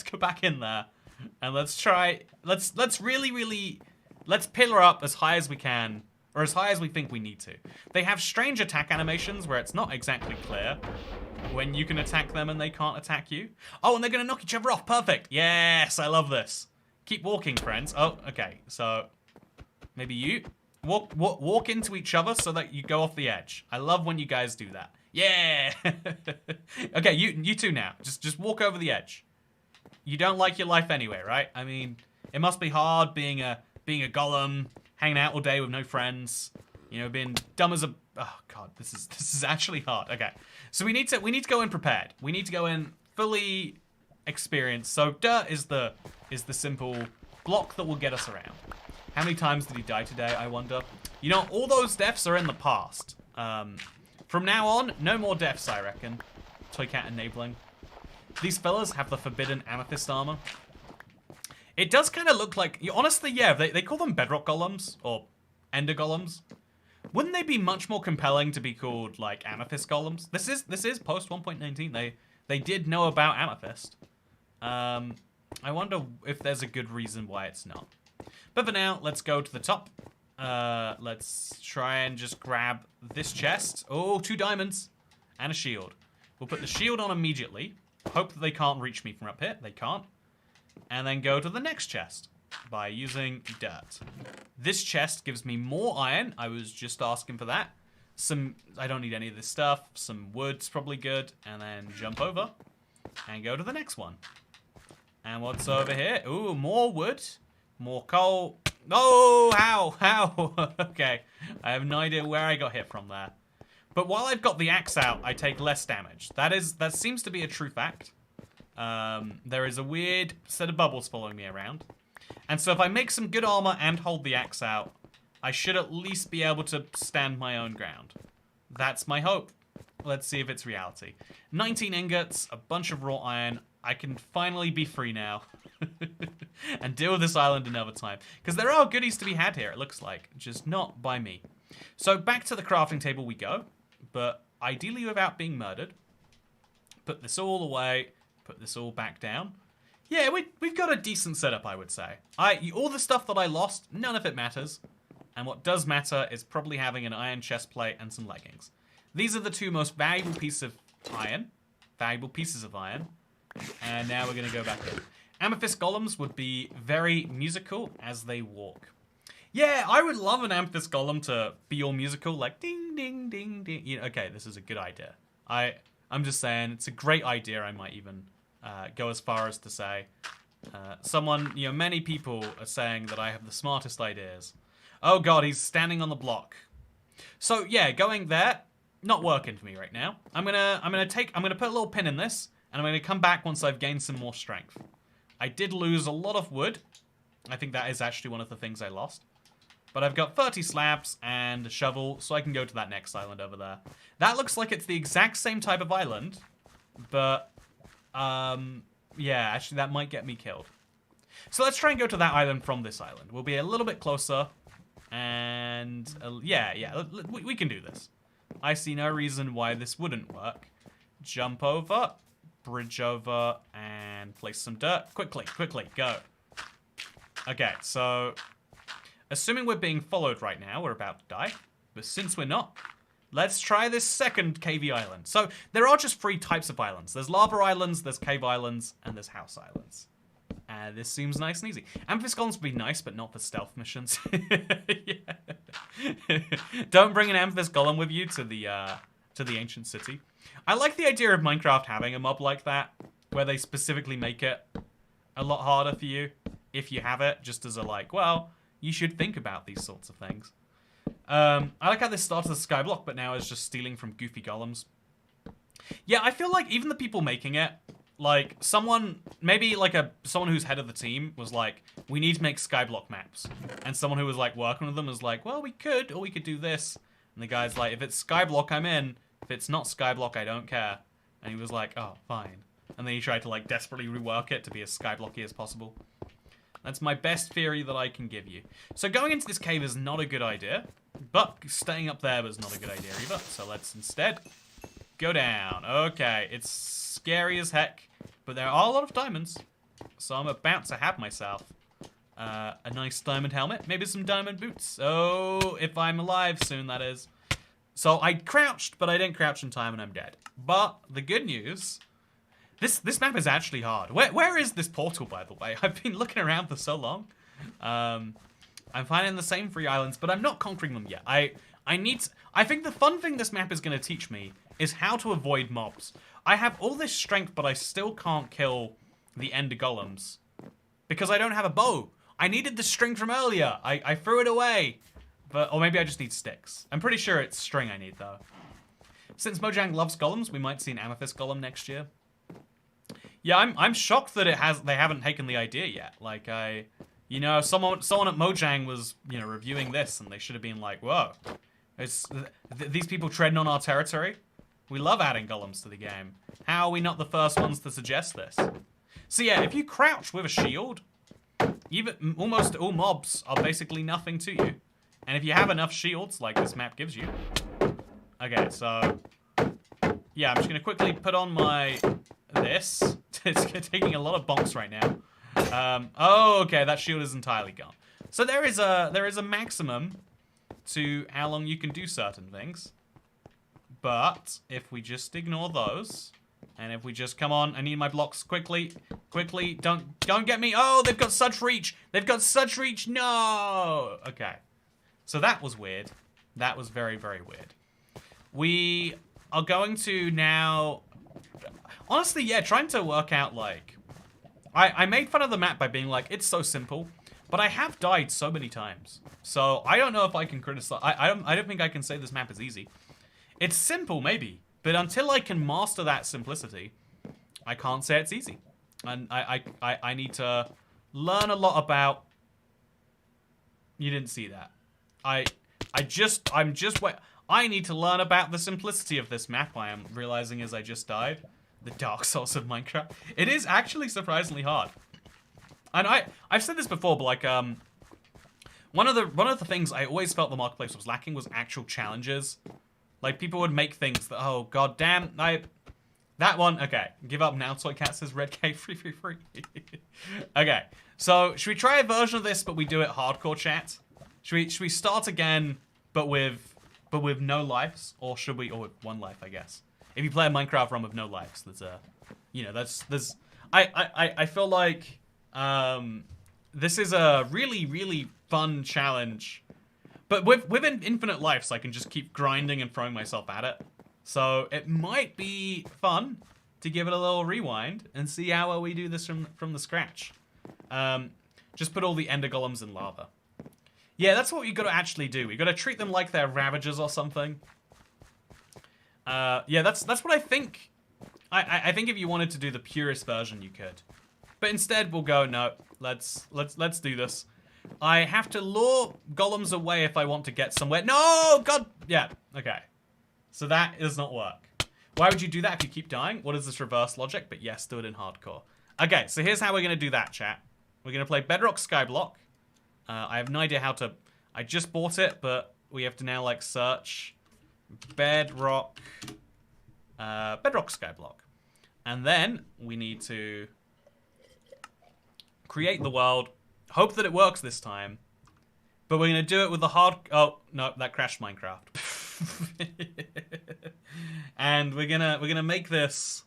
Speaker 1: go back in there and let's pillar up as high as we can. Or as high as we think we need to. They have strange attack animations where it's not exactly clear when you can attack them and they can't attack you. Oh, and they're going to knock each other off. Perfect. Yes, I love this. Keep walking, friends. Oh, okay. So maybe you walk into each other so that you go off the edge. I love when you guys do that. Yeah. Okay, you two now. Just walk over the edge. You don't like your life anyway, right? I mean, it must be hard being a golem. Hanging out all day with no friends, you know, being dumb as a... Oh god, this is actually hard. Okay, so we need to go in prepared. We need to go in fully experienced. So dirt is the simple block that will get us around. How many times did he die today? I wonder. You know, all those deaths are in the past. From now on, no more deaths, I reckon. Toycat enabling. These fellas have the forbidden amethyst armor. It does kind of look like... Honestly, yeah, they call them bedrock golems, or ender golems. Wouldn't they be much more compelling to be called, like, amethyst golems? This is post 1.19. They did know about amethyst. I wonder if there's a good reason why it's not. But for now, let's go to the top. Let's try and just grab this chest. Oh, 2 diamonds. And a shield. We'll put the shield on immediately. Hope that they can't reach me from up here. They can't. And then go to the next chest by using dirt. This chest gives me more iron. I was just asking for that. I don't need any of this stuff. Some wood's probably good. And then jump over and go to the next one. And what's over here? Ooh, more wood. More coal. Oh, how? Okay. I have no idea where I got hit from there. But while I've got the axe out, I take less damage. That seems to be a true fact. There is a weird set of bubbles following me around. And so if I make some good armor and hold the axe out, I should at least be able to stand my own ground. That's my hope. Let's see if it's reality. 19 ingots, a bunch of raw iron. I can finally be free now. And deal with this island another time. Because there are goodies to be had here, it looks like. Just not by me. So back to the crafting table we go. But ideally without being murdered. Put this all away. Put this all back down. Yeah, we've got a decent setup, I would say. All the stuff that I lost, none of it matters. And what does matter is probably having an iron chest plate and some leggings. These are the two most valuable pieces of iron. And now we're going to go back in. Amethyst golems would be very musical as they walk. Yeah, I would love an amethyst golem to be all musical, like ding, ding, ding, ding. You know, okay, this is a good idea. I'm just saying, it's a great idea. I might even go as far as to say, many people are saying that I have the smartest ideas. Oh God, he's standing on the block. So yeah, going there, not working for me right now. I'm gonna put a little pin in this, and I'm gonna come back once I've gained some more strength. I did lose a lot of wood. I think that is actually one of the things I lost. But I've got 30 slabs and a shovel, so I can go to that next island over there. That looks like it's the exact same type of island, but yeah, actually that might get me killed. So let's try and go to that island from this island. We'll be a little bit closer, and yeah, we can do this. I see no reason why this wouldn't work. Jump over, bridge over, and place some dirt. Quickly, go. Okay, so assuming we're being followed right now, we're about to die. But since we're not, let's try this second cavey island. So there are just 3 types of islands. There's lava islands, there's cave islands, and there's house islands. This seems nice and easy. Amethyst golems would be nice, but not for stealth missions. Don't bring an amethyst golem with you to the ancient city. I like the idea of Minecraft having a mob like that, where they specifically make it a lot harder for you if you have it, just as a like, well, you should think about these sorts of things. I like how this started as SkyBlock, but now is just stealing from goofy golems. Yeah, I feel like even the people making it, like someone who's head of the team was like, we need to make SkyBlock maps. And someone who was like working with them was like, well, we could do this. And the guy's like, if it's SkyBlock, I'm in. If it's not SkyBlock, I don't care. And he was like, oh, fine. And then he tried to like desperately rework it to be as SkyBlocky as possible. That's my best theory that I can give you. So going into this cave is not a good idea, but staying up there was not a good idea either. So let's instead go down. Okay, it's scary as heck, but there are a lot of diamonds. So I'm about to have myself a nice diamond helmet, maybe some diamond boots. Oh, if I'm alive soon, that is. So I crouched, but I didn't crouch in time and I'm dead. But the good news, this map is actually hard. Where is this portal, by the way? I've been looking around for so long. I'm finding the same 3 islands, but I'm not conquering them yet. I think the fun thing this map is going to teach me is how to avoid mobs. I have all this strength, but I still can't kill the ender golems because I don't have a bow. I needed the string from earlier. I threw it away. Or maybe I just need sticks. I'm pretty sure it's string I need, though. Since Mojang loves golems, we might see an amethyst golem next year. Yeah, I'm shocked that they haven't taken the idea yet. Like, someone at Mojang was, reviewing this, and they should have been like, whoa, these people treading on our territory? We love adding golems to the game. How are we not the first ones to suggest this? So yeah, if you crouch with a shield, almost all mobs are basically nothing to you. And if you have enough shields, like this map gives you... Okay, so... Yeah, I'm just going to quickly put on this. It's taking a lot of bonks right now. Oh, okay, that shield is entirely gone. So there is a maximum to how long you can do certain things. But if we just ignore those, and if we just come on, I need my blocks quickly, don't get me. Oh, they've got such reach. No. Okay. So that was weird. That was very, very weird. We are going to now... Honestly, yeah, trying to work out, like, I made fun of the map by being like, it's so simple, but I have died so many times. So I don't know if I can criticize. I don't think I can say this map is easy. It's simple, maybe, but until I can master that simplicity, I can't say it's easy. And I need to learn a lot about. You didn't see that. I need to learn about the simplicity of this map. I am realizing as I just died. The Dark Souls of Minecraft. It is actually surprisingly hard. And I've said this before, but like one of the things I always felt the marketplace was lacking was actual challenges. Like people would make things that, oh god damn, that one, okay. Give up now, Toycat says red K free. Okay. So should we try a version of this but we do it hardcore, chat? Should we start again but with no lives? Or should we, or with one life, I guess. If you play a Minecraft run with no lives, there's a, you know, there's I feel like this is a really fun challenge, but with infinite lives, I can just keep grinding and throwing myself at it. So it might be fun to give it a little rewind and see how well we do this from the scratch. Just put all the ender golems in lava. Yeah, that's what you got to actually do. We got to treat them like they're ravagers or something. Yeah, that's what I think. I think if you wanted to do the purest version, you could. But instead, we'll go, no, let's do this. I have to lure golems away if I want to get somewhere. No, God, yeah, okay. So that does not work. Why would you do that if you keep dying? What is this reverse logic? But yes, do it in hardcore. Okay, so here's how we're going to do that, chat. We're going to play Bedrock SkyBlock. I have no idea how to... I just bought it, but we have to now, like, search Bedrock... Bedrock SkyBlock. And then we need to create the world. Hope that it works this time. But we're going to do it with the hard... Oh, no, that crashed Minecraft. And we're gonna make this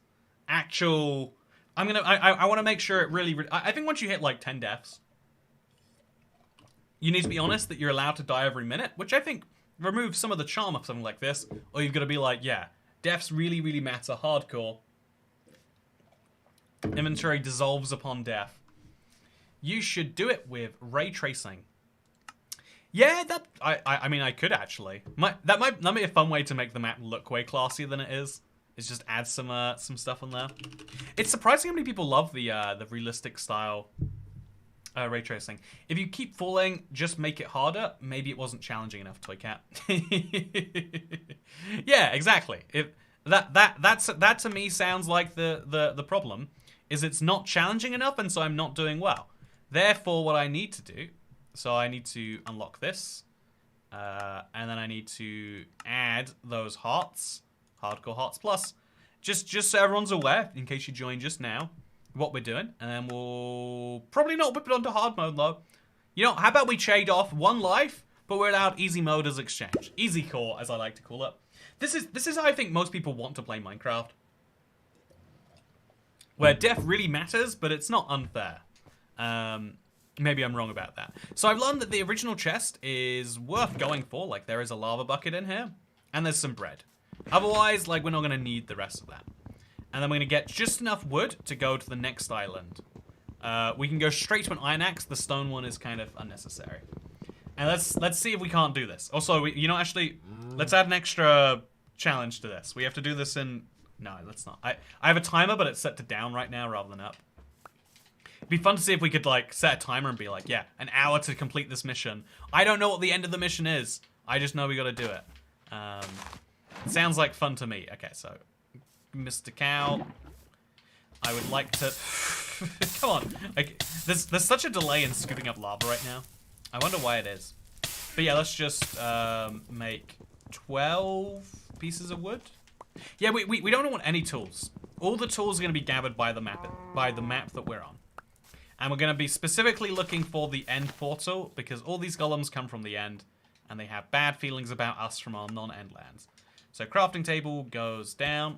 Speaker 1: actual... I want to make sure it really... I think once you hit, like, 10 deaths, you need to be honest that you're allowed to die every minute, which I think removes some of the charm of something like this. Or you've got to be like, yeah, deaths really matter, hardcore. Inventory dissolves upon death. You should do it with ray tracing. Yeah, that I mean I could actually. That might be a fun way to make the map look way classier than it is. Is just add some stuff on there. It's surprising how many people love the realistic style ray tracing. If you keep falling, just make it harder. Maybe it wasn't challenging enough, Toycat. Yeah, exactly. If that to me sounds like the problem is it's not challenging enough, and so I'm not doing well. Therefore, what I need to do, so I need to unlock this, and then I need to add those hearts, hardcore hearts plus, just so everyone's aware, in case you joined just now, what we're doing, and then we'll probably not whip it onto hard mode though. You know, how about we trade off one life, but we're allowed easy mode as exchange, easy core as I like to call it. This is how I think most people want to play Minecraft, where death really matters, but it's not unfair. Maybe I'm wrong about that. So I've learned that the original chest is worth going for. Like, there is a lava bucket in here, and there's some bread. Otherwise, like, we're not going to need the rest of that. And then we're going to get just enough wood to go to the next island. We can go straight to an iron axe. The stone one is kind of unnecessary. And let's see if we can't do this. Also, you know, actually, let's add an extra challenge to this. We have to do this in... No, let's not. I have a timer, but it's set to down right now rather than up. It'd be fun to see if we could, like, set a timer and be like, yeah, an hour to complete this mission. I don't know what the end of the mission is. I just know we gotta do it. It sounds like fun to me. Okay, so, Mr. Cow, I would like to... Come on. Like, there's such a delay in scooping up lava right now. I wonder why it is. But yeah, let's just make 12 pieces of wood. Yeah, we don't want any tools. All the tools are going to be gathered by the map that we're on. And we're going to be specifically looking for the end portal, because all these golems come from the end, and they have bad feelings about us from our non-end lands. So crafting table goes down,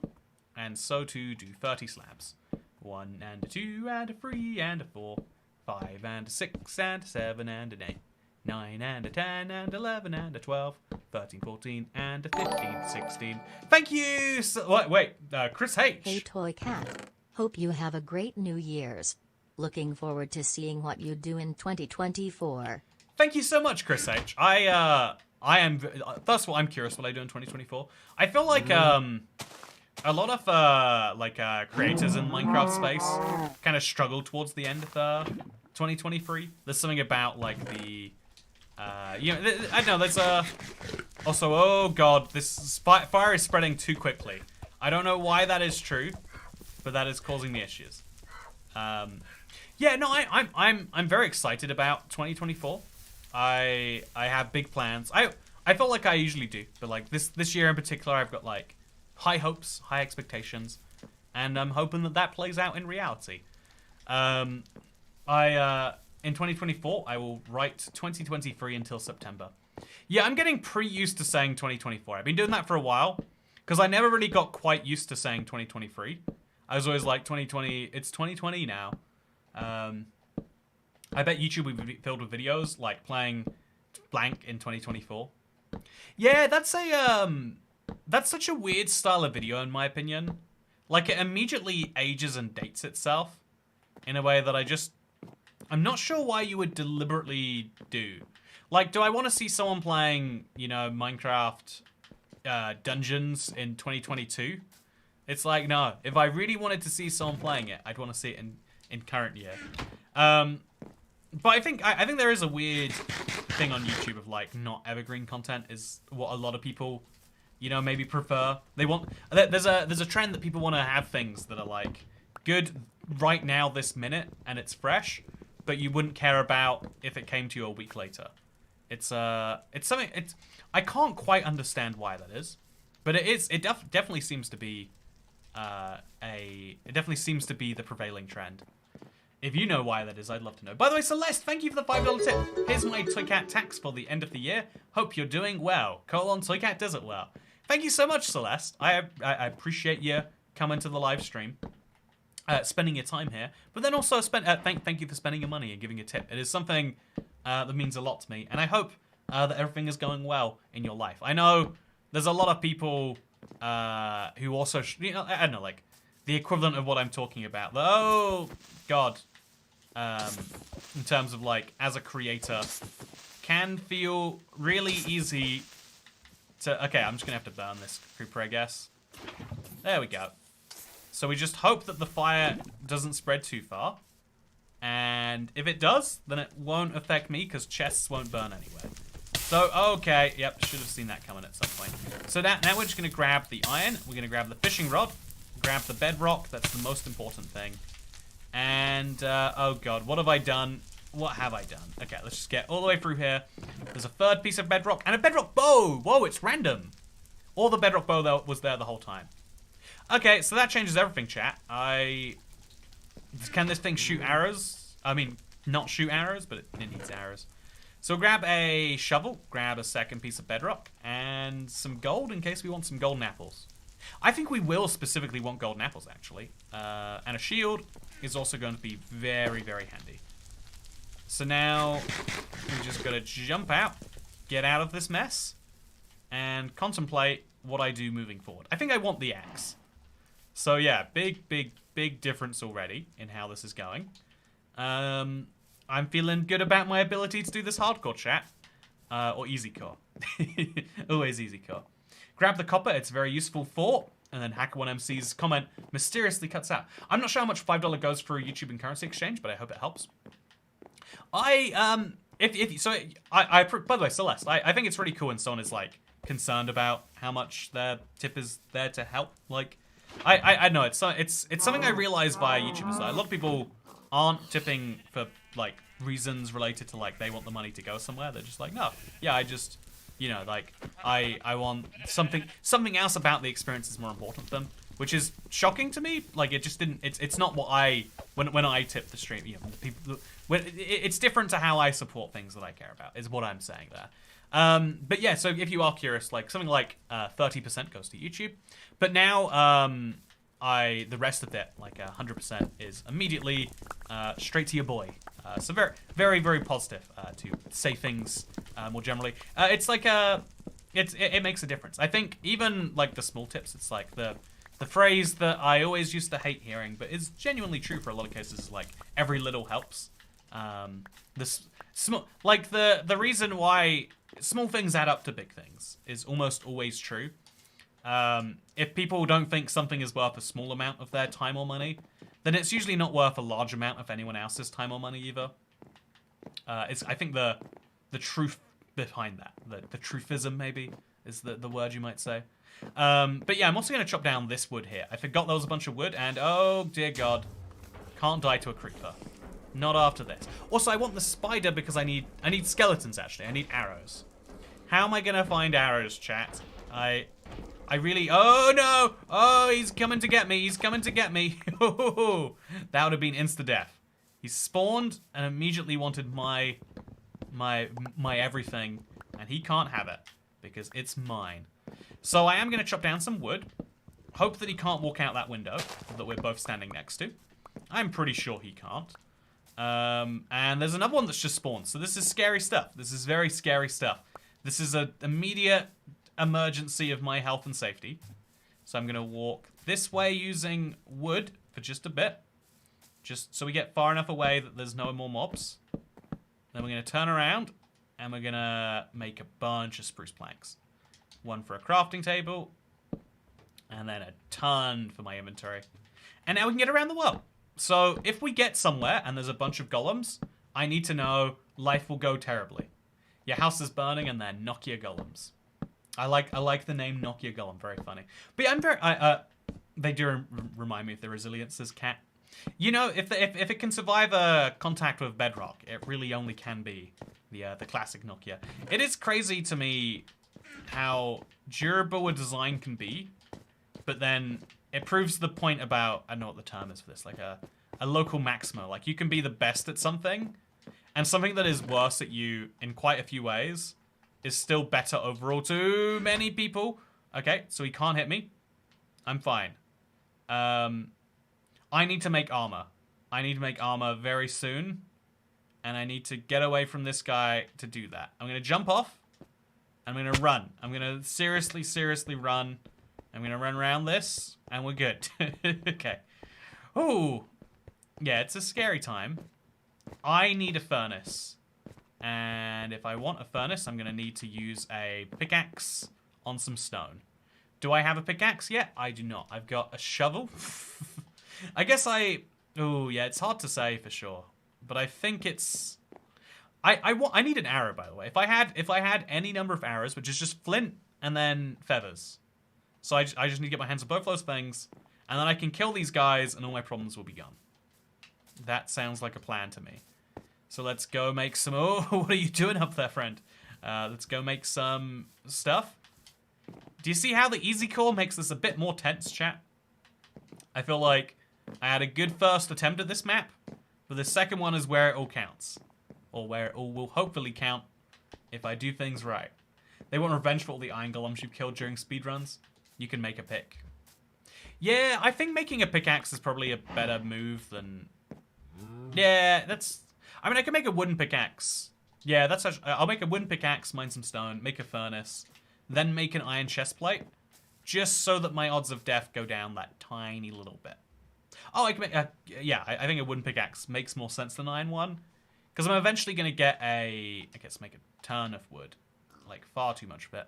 Speaker 1: and so too do 30 slabs. 1 and a 2 and a 3 and a 4, 5 and a 6 and a 7 and an 8, 9 and a 10 and 11 and a 12, 13, 14 and a 15, 16. Thank you! So, wait, Chris H.
Speaker 2: Hey Toycat, hope you have a great New Year's. Looking forward to seeing what you do in 2024.
Speaker 1: Thank you so much, Chris H. I am, first of all, I'm curious what I do in 2024. I feel like, a lot of, creators in Minecraft space kind of struggle towards the end of, 2023. There's something about, like, the, I don't know, there's, also, oh god, this fire is spreading too quickly. I don't know why that is true, but that is causing me issues. Yeah, no, I'm very excited about 2024. I have big plans. I feel like I usually do, but like this year in particular, I've got like high hopes, high expectations, and I'm hoping that plays out in reality. In 2024, I will write 2023 until September. Yeah, I'm getting used to saying 2024. I've been doing that for a while, because I never really got quite used to saying 2023. I was always like 2020. It's 2020 now. I bet YouTube will be filled with videos like playing blank in 2024. Yeah, that's such a weird style of video in my opinion. Like it immediately ages and dates itself in a way that I'm not sure why you would deliberately do. Like, do I want to see someone playing, Minecraft Dungeons in 2022? It's like, no. If I really wanted to see someone playing it, I'd want to see it in current year. But I think there is a weird thing on YouTube of like not evergreen content is what a lot of people, maybe prefer. They want there's a trend that people want to have things that are like good right now this minute and it's fresh, but you wouldn't care about if it came to you a week later. It's something I can't quite understand why that is, but it definitely seems to be the prevailing trend. If you know why that is, I'd love to know. By the way, Celeste, thank you for the $5 tip. Here's my Toycat tax for the end of the year. Hope you're doing well. Toycat does it well. Thank you so much, Celeste. I appreciate you coming to the live stream, spending your time here, but then also thank you for spending your money and giving a tip. It is something that means a lot to me, and I hope that everything is going well in your life. I know there's a lot of people who also, I don't know, like the equivalent of what I'm talking about. Oh God. In terms of like, as a creator, can feel really easy to... Okay, I'm just gonna have to burn this creeper, I guess. There we go. So we just hope that the fire doesn't spread too far. And if it does, then it won't affect me, because chests won't burn anyway. So, okay, yep, should have seen that coming at some point. So now we're just gonna grab the iron, we're gonna grab the fishing rod, grab the bedrock, that's the most important thing. And, oh god, what have I done? What have I done? Okay, let's just get all the way through here. There's a third piece of bedrock and a bedrock bow! Whoa, it's random. Or the bedrock bow that was there the whole time. Okay, so that changes everything, chat. Can this thing shoot arrows? I mean, not shoot arrows, but it needs arrows. So grab a shovel, grab a second piece of bedrock, and some gold in case we want some golden apples. I think we will specifically want golden apples, actually. And a shield is also going to be very, very handy. So now we just got to jump out, get out of this mess, and contemplate what I do moving forward. I think I want the axe. So yeah, big difference already in how this is going. I'm feeling good about my ability to do this hardcore, chat. Or easy core. Always easy core. Grab the copper, it's very useful for, and then HackerOneMC's comment mysteriously cuts out. I'm not sure how much $5 goes through YouTube and currency exchange, but I hope it helps. By the way, Celeste, I think it's really cool when someone is like concerned about how much their tip is there to help. Like, I know it's something I realize via YouTube is that a lot of people aren't tipping for like reasons related to like they want the money to go somewhere. They're just like, no, yeah, I just, like I want something else about the experience is more important to them, which is shocking to me. Like it just didn't. It's not what when I tip the stream. The people. It's different to how I support things that I care about. Is what I'm saying there. But yeah, so if you are curious, like something like 30% goes to YouTube, but now the rest of it, like 100%, is immediately straight to your boy. So very, very, very positive to say things more generally. It's like it makes a difference. I think even like the small tips, it's like the The phrase that I always used to hate hearing, but is genuinely true for a lot of cases, is like every little helps. This small, like the reason why small things add up to big things is almost always true. If people don't think something is worth a small amount of their time or money, then it's usually not worth a large amount of anyone else's time or money either. It's I think the truth behind that, the truthism maybe is the word you might say. But yeah, I'm also going to chop down this wood here. I forgot there was a bunch of wood, and oh dear God, can't die to a creeper. Not after this. Also, I want the spider because I need skeletons actually. I need arrows. How am I going to find arrows, chat? I really, oh no! Oh, he's coming to get me. He's coming to get me. That would have been insta-death. He spawned and immediately wanted my everything, and he can't have it because it's mine. So I am going to chop down some wood. Hope that he can't walk out that window that we're both standing next to. I'm pretty sure he can't. And there's another one that's just spawned. So this is scary stuff. This is very scary stuff. This is an immediate emergency of my health and safety. So I'm going to walk this way using wood for just a bit. Just so we get far enough away that there's no more mobs. Then we're going to turn around and we're going to make a bunch of spruce planks. One for a crafting table. And then a ton for my inventory. And now we can get around the world. So if we get somewhere and there's a bunch of golems, I need to know life will go terribly. Your house is burning and they're Nokia golems. I like the name Nokia golem, very funny. But yeah, I'm very they do remind me of the resilience's cat. You know, if it can survive a contact with Bedrock, it really only can be the classic Nokia. It is crazy to me how durable a design can be, but then it proves the point about, I don't know what the term is for this, like a local maxima. Like, you can be the best at something, and something that is worse at you in quite a few ways is still better overall to many people. Okay, so he can't hit me. I'm fine. I need to make armor. I need to make armor very soon, and I need to get away from this guy to do that. I'm going to jump off. I'm going to run. I'm going to seriously run. I'm going to run around this, and we're good. Okay. Ooh. Yeah, it's a scary time. I need a furnace. And if I want a furnace, I'm going to need to use a pickaxe on some stone. Do I have a pickaxe yet? I do not. I've got a shovel. I guess oh, yeah, it's hard to say for sure. But I think it's... I need an arrow, by the way. If I had any number of arrows, which is just flint and then feathers. So I just need to get my hands on both those things, and then I can kill these guys, and all my problems will be gone. That sounds like a plan to me. So let's go make some... Oh, what are you doing up there, friend? Let's go make some stuff. Do you see how the easy core makes this a bit more tense, chat? I feel like I had a good first attempt at this map, but the second one is where it all counts. Or where it all will hopefully count if I do things right. They want revenge for all the iron golems you've killed during speedruns. You can make a pick. Yeah, I think making a pickaxe is probably a better move than... Yeah, that's... I mean, I can make a wooden pickaxe. Yeah, that's actually... I'll make a wooden pickaxe, mine some stone, make a furnace, then make an iron chest plate, just so that my odds of death go down that tiny little bit. Oh, I can make... yeah, I think a wooden pickaxe makes more sense than an iron one. Because I'm eventually going to get a... I guess make a ton of wood. Like, far too much of it.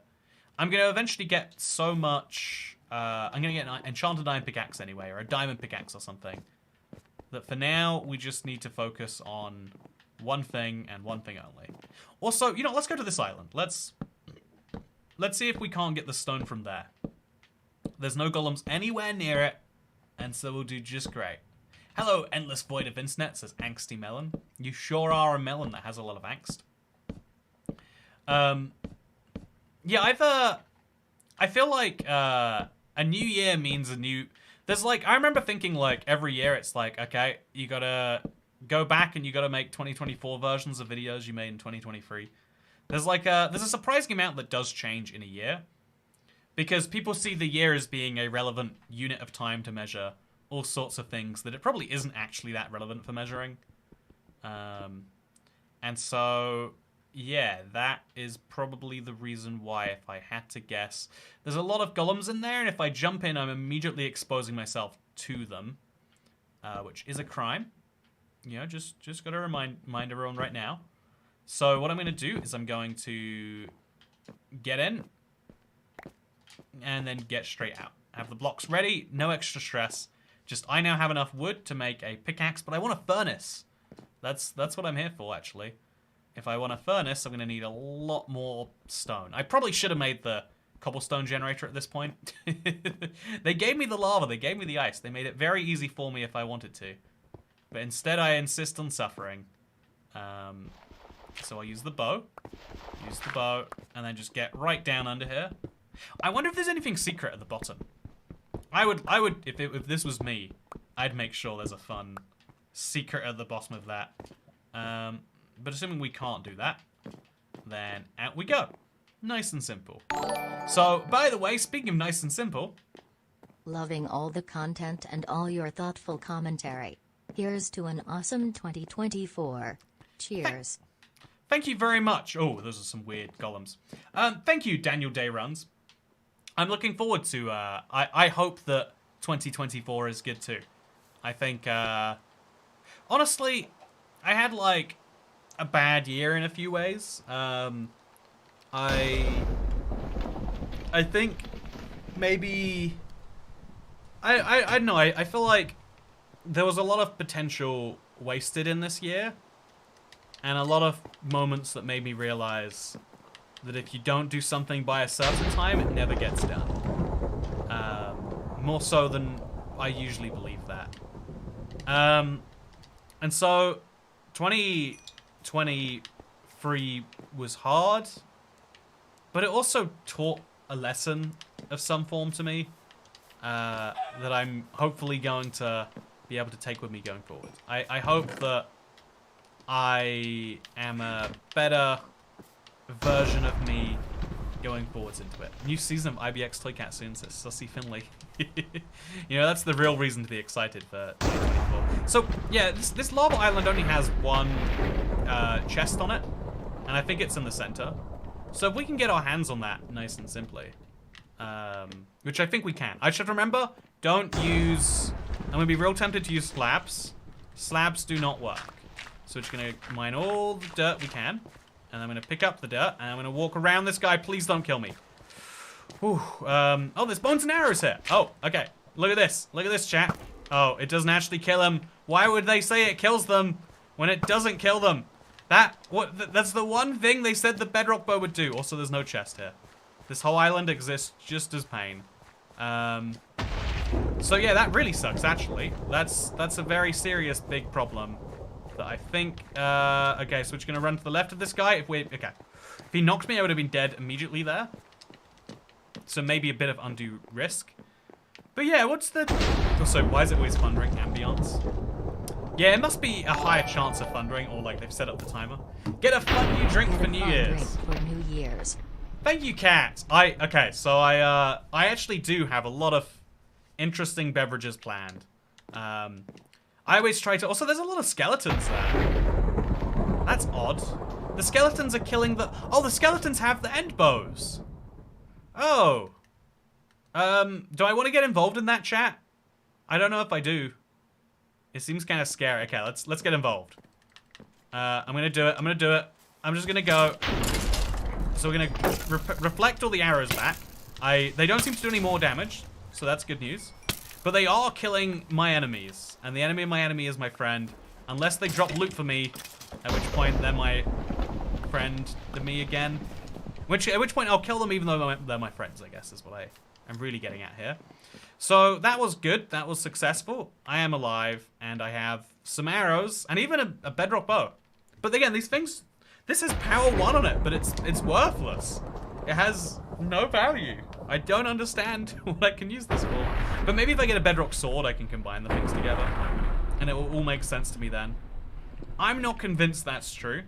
Speaker 1: I'm going to eventually get so much... I'm going to get an enchanted iron pickaxe anyway, or a diamond pickaxe or something. That for now, we just need to focus on one thing and one thing only. Also, you know, let's go to this island. Let's see if we can't get the stone from there. There's no golems anywhere near it, and so we'll do just great. Hello, endless void of internet, says Angsty Melon. You sure are a melon that has a lot of angst. Yeah, I feel like a new year means a new... There's like, I remember thinking like every year it's like, okay, you gotta go back and you gotta make 2024 versions of videos you made in 2023. There's a surprising amount that does change in a year. Because people see the year as being a relevant unit of time to measure all sorts of things that it probably isn't actually that relevant for measuring. And so, yeah, that is probably the reason why, if I had to guess. There's a lot of golems in there, and if I jump in, I'm immediately exposing myself to them, which is a crime. You know, just got to remind everyone right now. So what I'm going to do is I'm going to get in and then get straight out. Have the blocks ready, no extra stress. Just I now have enough wood to make a pickaxe, but I want a furnace. That's what I'm here for, actually. If I want a furnace, I'm going to need a lot more stone. I probably should have made the cobblestone generator at this point. They gave me the lava, they gave me the ice. They made it very easy for me if I wanted to. But instead I insist on suffering. So I'll use the bow, and then just get right down under here. I wonder if there's anything secret at the bottom. I would, if this was me, I'd make sure there's a fun secret at the bottom of that. But assuming we can't do that, then out we go. Nice and simple. So, by the way, speaking of nice and simple...
Speaker 2: Loving all the content and all your thoughtful commentary. Here's to an awesome 2024. Cheers.
Speaker 1: Thank you very much. Oh, those are some weird golems. Thank you, Daniel Dayruns. I'm looking forward to... I hope that 2024 is good too. I think... honestly, I had, like... a bad year in a few ways. I think maybe I don't know. I feel like there was a lot of potential wasted in this year, and a lot of moments that made me realize that if you don't do something by a certain time, it never gets done. More so than I usually believe that. And so 2023 was hard, but it also taught a lesson of some form to me that I'm hopefully going to be able to take with me going forward. I hope that I am a better version of me going forwards into it. New season of ibxtoycat soon, says Sussy Finley. You know, that's the real reason to be excited for 2024. So, yeah, this lava island only has one chest on it, and I think it's in the center. So if we can get our hands on that nice and simply, which I think we can. I should remember, don't use... I'm going to be real tempted to use slabs. Slabs do not work. So we're just going to mine all the dirt we can, and I'm going to pick up the dirt, and I'm going to walk around this guy. Please don't kill me. Whew. Oh, there's bones and arrows here. Oh, okay. Look at this. Look at this, chat. Oh, it doesn't actually kill him. Why would they say it kills them when it doesn't kill them? That's the one thing they said the Bedrock bow would do. Also, there's no chest here. This whole island exists just as pain. So yeah, that really sucks, actually. That's a very serious, big problem that I think... okay, so we're just going to run to the left of this guy. Okay. If he knocked me, I would have been dead immediately there. So maybe a bit of undue risk. But yeah, what's the... Also, why is it always thundering ambience? Yeah, it must be a higher chance of thundering, or like they've set up the timer. Get a fun new drink for New Year's.
Speaker 2: For New Year's.
Speaker 1: Thank you, Kat. Okay, so I actually do have a lot of interesting beverages planned. I always try to... Also, there's a lot of skeletons there. That's odd. The skeletons are killing the... Oh, the skeletons have the end bows. Oh. Do I want to get involved in that, chat? I don't know if I do. It seems kind of scary. Okay, let's get involved. I'm gonna do it. I'm just gonna go. So we're gonna reflect all the arrows back. They don't seem to do any more damage, so that's good news. But they are killing my enemies, and the enemy of my enemy is my friend. Unless they drop loot for me, at which point they're my friend to me again. At which point I'll kill them even though they're my friends, I guess, is what I'm really getting at here. So that was good. That was successful. I am alive, and I have some arrows, and even a bedrock bow. But again, these things... This has power 1 on it, but it's worthless. It has no value. I don't understand what I can use this for. But maybe if I get a bedrock sword, I can combine the things together. And it will all make sense to me then. I'm not convinced that's true,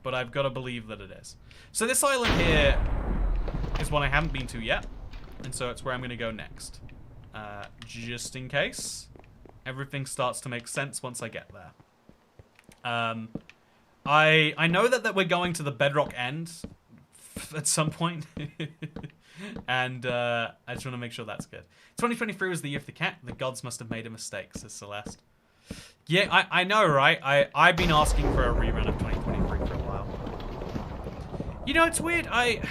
Speaker 1: but I've got to believe that it is. So this island here is one I haven't been to yet. And so it's where I'm going to go next. Just in case everything starts to make sense once I get there. I know that we're going to the Bedrock end at some point. And I just want to make sure that's good. 2023 was the year of the cat. The gods must have made a mistake, says Celeste. Yeah, I know, right? I've been asking for a rerun of 2023 for a while. You know, it's weird. I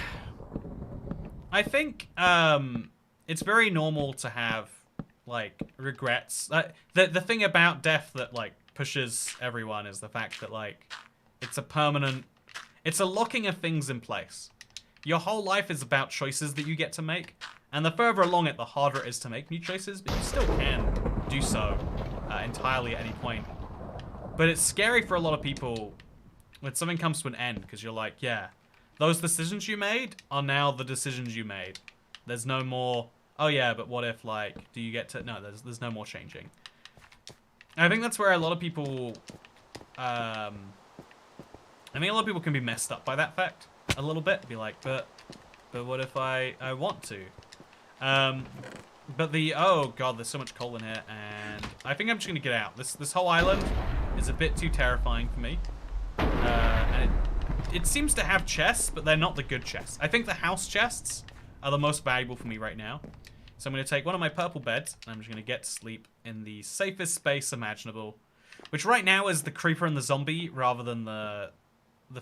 Speaker 1: think it's very normal to have like regrets. The thing about death that like pushes everyone is the fact that like it's a locking of things in place. Your whole life is about choices that you get to make, and the further along it, the harder it is to make new choices, but you still can do so entirely at any point. But it's scary for a lot of people when something comes to an end, because you're like, yeah, those decisions you made are now the decisions you made. There's no more, oh yeah, but what if, like, do you get to, no, there's no more changing. And I think that's where a lot of people, I think a lot of people can be messed up by that fact a little bit. Be like, but what if I want to? But oh god, there's so much coal in here, and I think I'm just gonna get out. This whole island is a bit too terrifying for me. And it seems to have chests, but they're not the good chests. I think the house chests are the most valuable for me right now. So I'm gonna take one of my purple beds, and I'm just gonna get to sleep in the safest space imaginable, which right now is the creeper and the zombie rather than the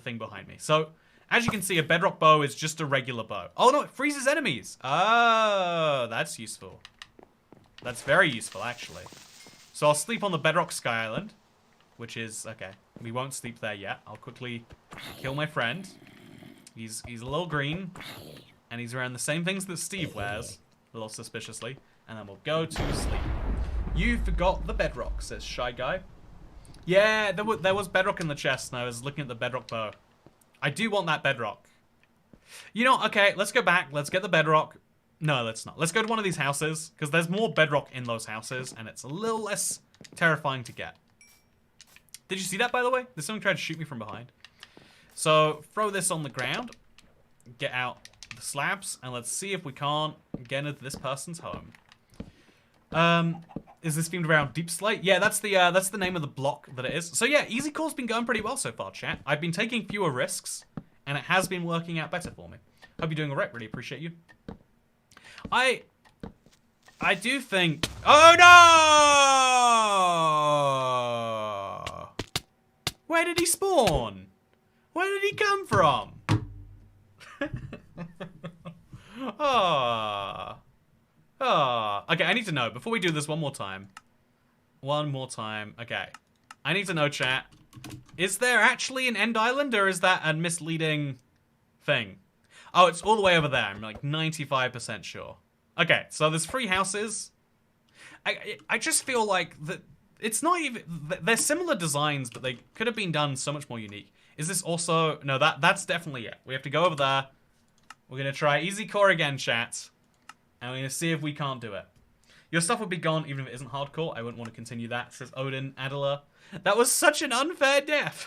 Speaker 1: thing behind me. So as you can see, a bedrock bow is just a regular bow. Oh no, it freezes enemies. Oh, that's useful. That's very useful, actually. So I'll sleep on the bedrock sky island, which is, okay, we won't sleep there yet. I'll quickly kill my friend. He's a little green, and he's wearing the same things that Steve wears, a little suspiciously, and then we'll go to sleep. You forgot the bedrock, says Shy Guy. Yeah, there was bedrock in the chest, and I was looking at the bedrock bow. I do want that bedrock. You know, okay, let's go back. Let's get the bedrock. No, let's not. Let's go to one of these houses, because there's more bedrock in those houses, and it's a little less terrifying to get. Did you see that, by the way? There's someone trying to shoot me from behind. So, throw this on the ground. Get out the slabs, and let's see if we can't get into this person's home. Is this themed around Deep Slate? Yeah, that's the name of the block that it is. So yeah, Easy Core's been going pretty well so far, chat. I've been taking fewer risks, and it has been working out better for me. Hope you're doing alright, really appreciate you. I do think... Oh no! Where did he spawn? Where did he come from? Oh. Oh. Okay, I need to know. Before we do this one more time. Okay. I need to know, chat. Is there actually an end island, or is that a misleading thing? Oh, it's all the way over there. I'm like 95% sure. Okay, so there's 3 houses. I just feel like that it's not even... They're similar designs, but they could have been done so much more unique. Is this also... No, that's definitely it. We have to go over there. We're going to try Easy Core again, chat. And we're going to see if we can't do it. Your stuff would be gone even if it isn't hardcore. I wouldn't want to continue that, says Odin Adela. That was such an unfair death.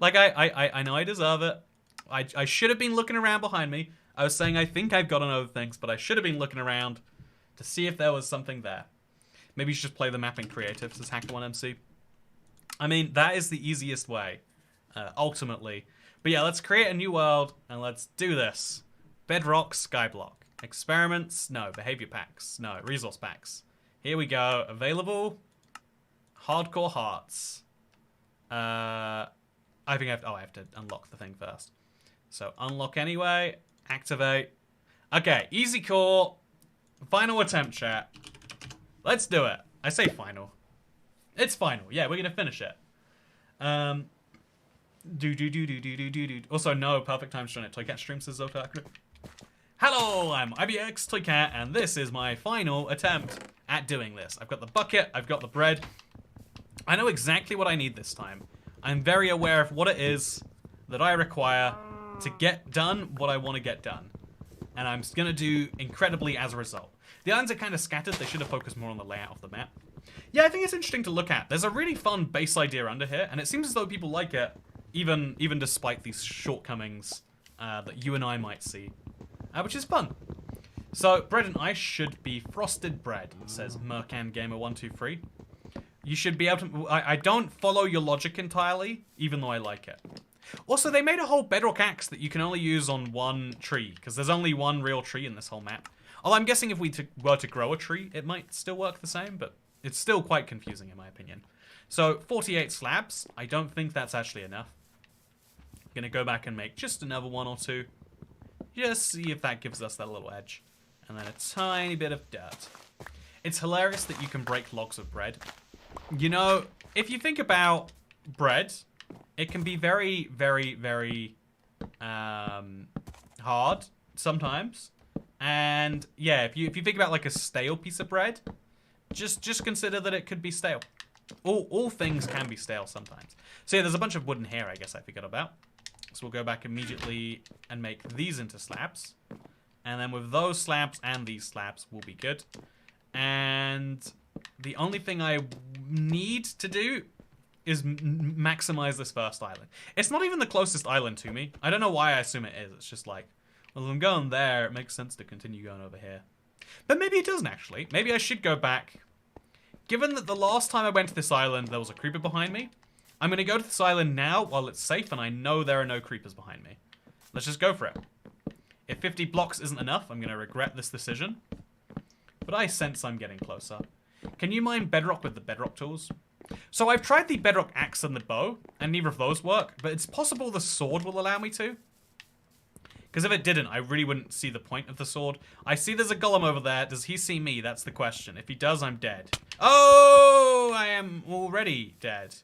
Speaker 1: Like, I know I deserve it. I should have been looking around behind me. I was saying I think I've gotten over things, but I should have been looking around to see if there was something there. Maybe you should just play the map in creative, says Hacker1MC. I mean, that is the easiest way, ultimately. But yeah, let's create a new world, and let's do this. Bedrock, SkyBlock. Experiments, no. Behavior packs, no. Resource packs. Here we go. Available. Hardcore hearts. I think I have to unlock the thing first. So unlock anyway. Activate. Okay, Easy Core. Final attempt, chat. Let's do it. I say final. It's final. Yeah, we're gonna finish it. Also, no, perfect time to join it. Toycat stream, says Zotaku. Hello, I'm ibxtoycat, and this is my final attempt at doing this. I've got the bucket, I've got the bread. I know exactly what I need this time. I'm very aware of what it is that I require to get done what I want to get done. And I'm gonna do incredibly as a result. The islands are kind of scattered. They should have focused more on the layout of the map. Yeah, I think it's interesting to look at. There's a really fun base idea under here, and it seems as though people like it, even despite these shortcomings that you and I might see. Which is fun. So, bread and ice should be frosted bread, says Mercan Gamer 123. You should be able to... I don't follow your logic entirely, even though I like it. Also, they made a whole Bedrock axe that you can only use on one tree, because there's only one real tree in this whole map. Although I'm guessing if we were to grow a tree, it might still work the same, but it's still quite confusing in my opinion. So, 48 slabs. I don't think that's actually enough. I'm going to go back and make just another 1 or 2. Just see if that gives us that little edge. And then a tiny bit of dirt. It's hilarious that you can break logs of bread. You know, if you think about bread, it can be very, very, very hard sometimes. And yeah, if you think about like a stale piece of bread, just consider that it could be stale. All things can be stale sometimes. So yeah, there's a bunch of wooden here I guess I forgot about. So we'll go back immediately and make these into slabs. And then with those slabs and these slabs, we'll be good. And the only thing I need to do is maximize this first island. It's not even the closest island to me. I don't know why I assume it is. It's just like, well, if I'm going there, it makes sense to continue going over here. But maybe it doesn't actually. Maybe I should go back. Given that the last time I went to this island, there was a creeper behind me, I'm going to go to this island now while it's safe and I know there are no creepers behind me. Let's just go for it. If 50 blocks isn't enough, I'm going to regret this decision. But I sense I'm getting closer. Can you mine Bedrock with the Bedrock tools? So I've tried the Bedrock axe and the bow, and neither of those work, but it's possible the sword will allow me to. Because if it didn't, I really wouldn't see the point of the sword. I see there's a golem over there. Does he see me? That's the question. If he does, I'm dead. Oh, I am already dead.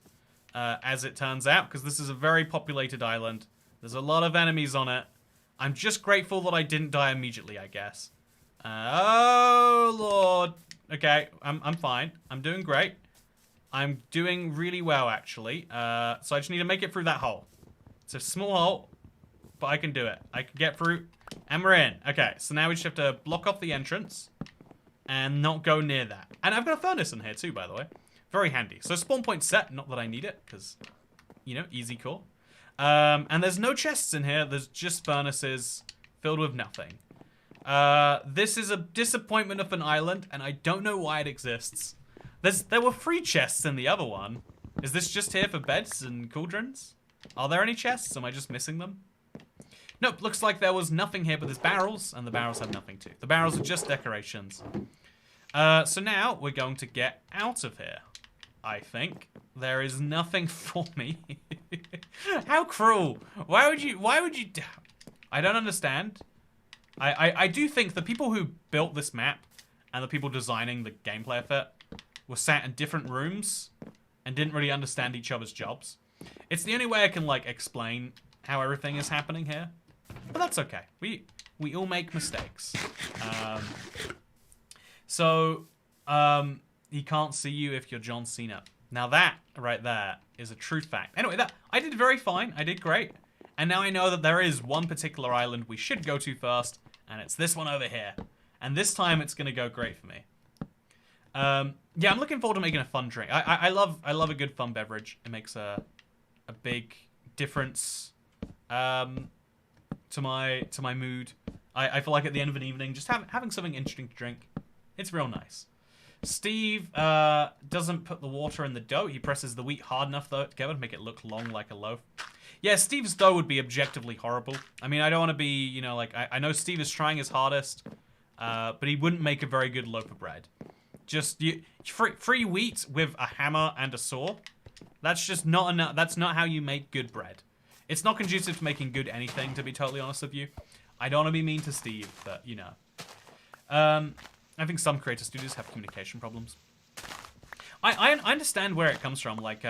Speaker 1: As it turns out, because this is a very populated island. There's a lot of enemies on it. I'm just grateful that I didn't die immediately, I guess. Oh, Lord. Okay, I'm fine. I'm doing great. I'm doing really well, actually. So I just need to make it through that hole. It's a small hole, but I can do it. I can get through, and we're in. Okay, so now we just have to block off the entrance and not go near that. And I've got a furnace in here too, by the way. Very handy. So spawn point set, not that I need it, because, you know, easy core. And there's no chests in here. There's just furnaces filled with nothing. This is a disappointment of an island, and I don't know why it exists. There were 3 chests in the other one. Is this just here for beds and cauldrons? Are there any chests? Am I just missing them? Nope, looks like there was nothing here but there's barrels, and the barrels have nothing too. The barrels are just decorations. So now we're going to get out of here, I think. There is nothing for me. How cruel. Why would you... I don't understand. I do think the people who built this map and the people designing the gameplay of it were sat in different rooms and didn't really understand each other's jobs. It's the only way I can, like, explain how everything is happening here. But that's okay. We all make mistakes. He can't see you if you're John Cena. Now that, right there, is a true fact. Anyway, I did very fine. I did great. And now I know that there is one particular island we should go to first, and it's this one over here. And this time it's going to go great for me. Yeah, I'm looking forward to making a fun drink. I love a good fun beverage. It makes a big difference to my mood. I feel like at the end of an evening, just having something interesting to drink, it's real nice. Steve doesn't put the water in the dough. He presses the wheat hard enough though together to make it look long like a loaf. Yeah, Steve's dough would be objectively horrible. I mean, I don't want to be, you know, like, I know Steve is trying his hardest, but he wouldn't make a very good loaf of bread. Just free wheat with a hammer and a saw. That's just not enough. That's not how you make good bread. It's not conducive to making good anything, to be totally honest with you. I don't want to be mean to Steve, but, you know. I think some creator studios have communication problems. I understand where it comes from. Like,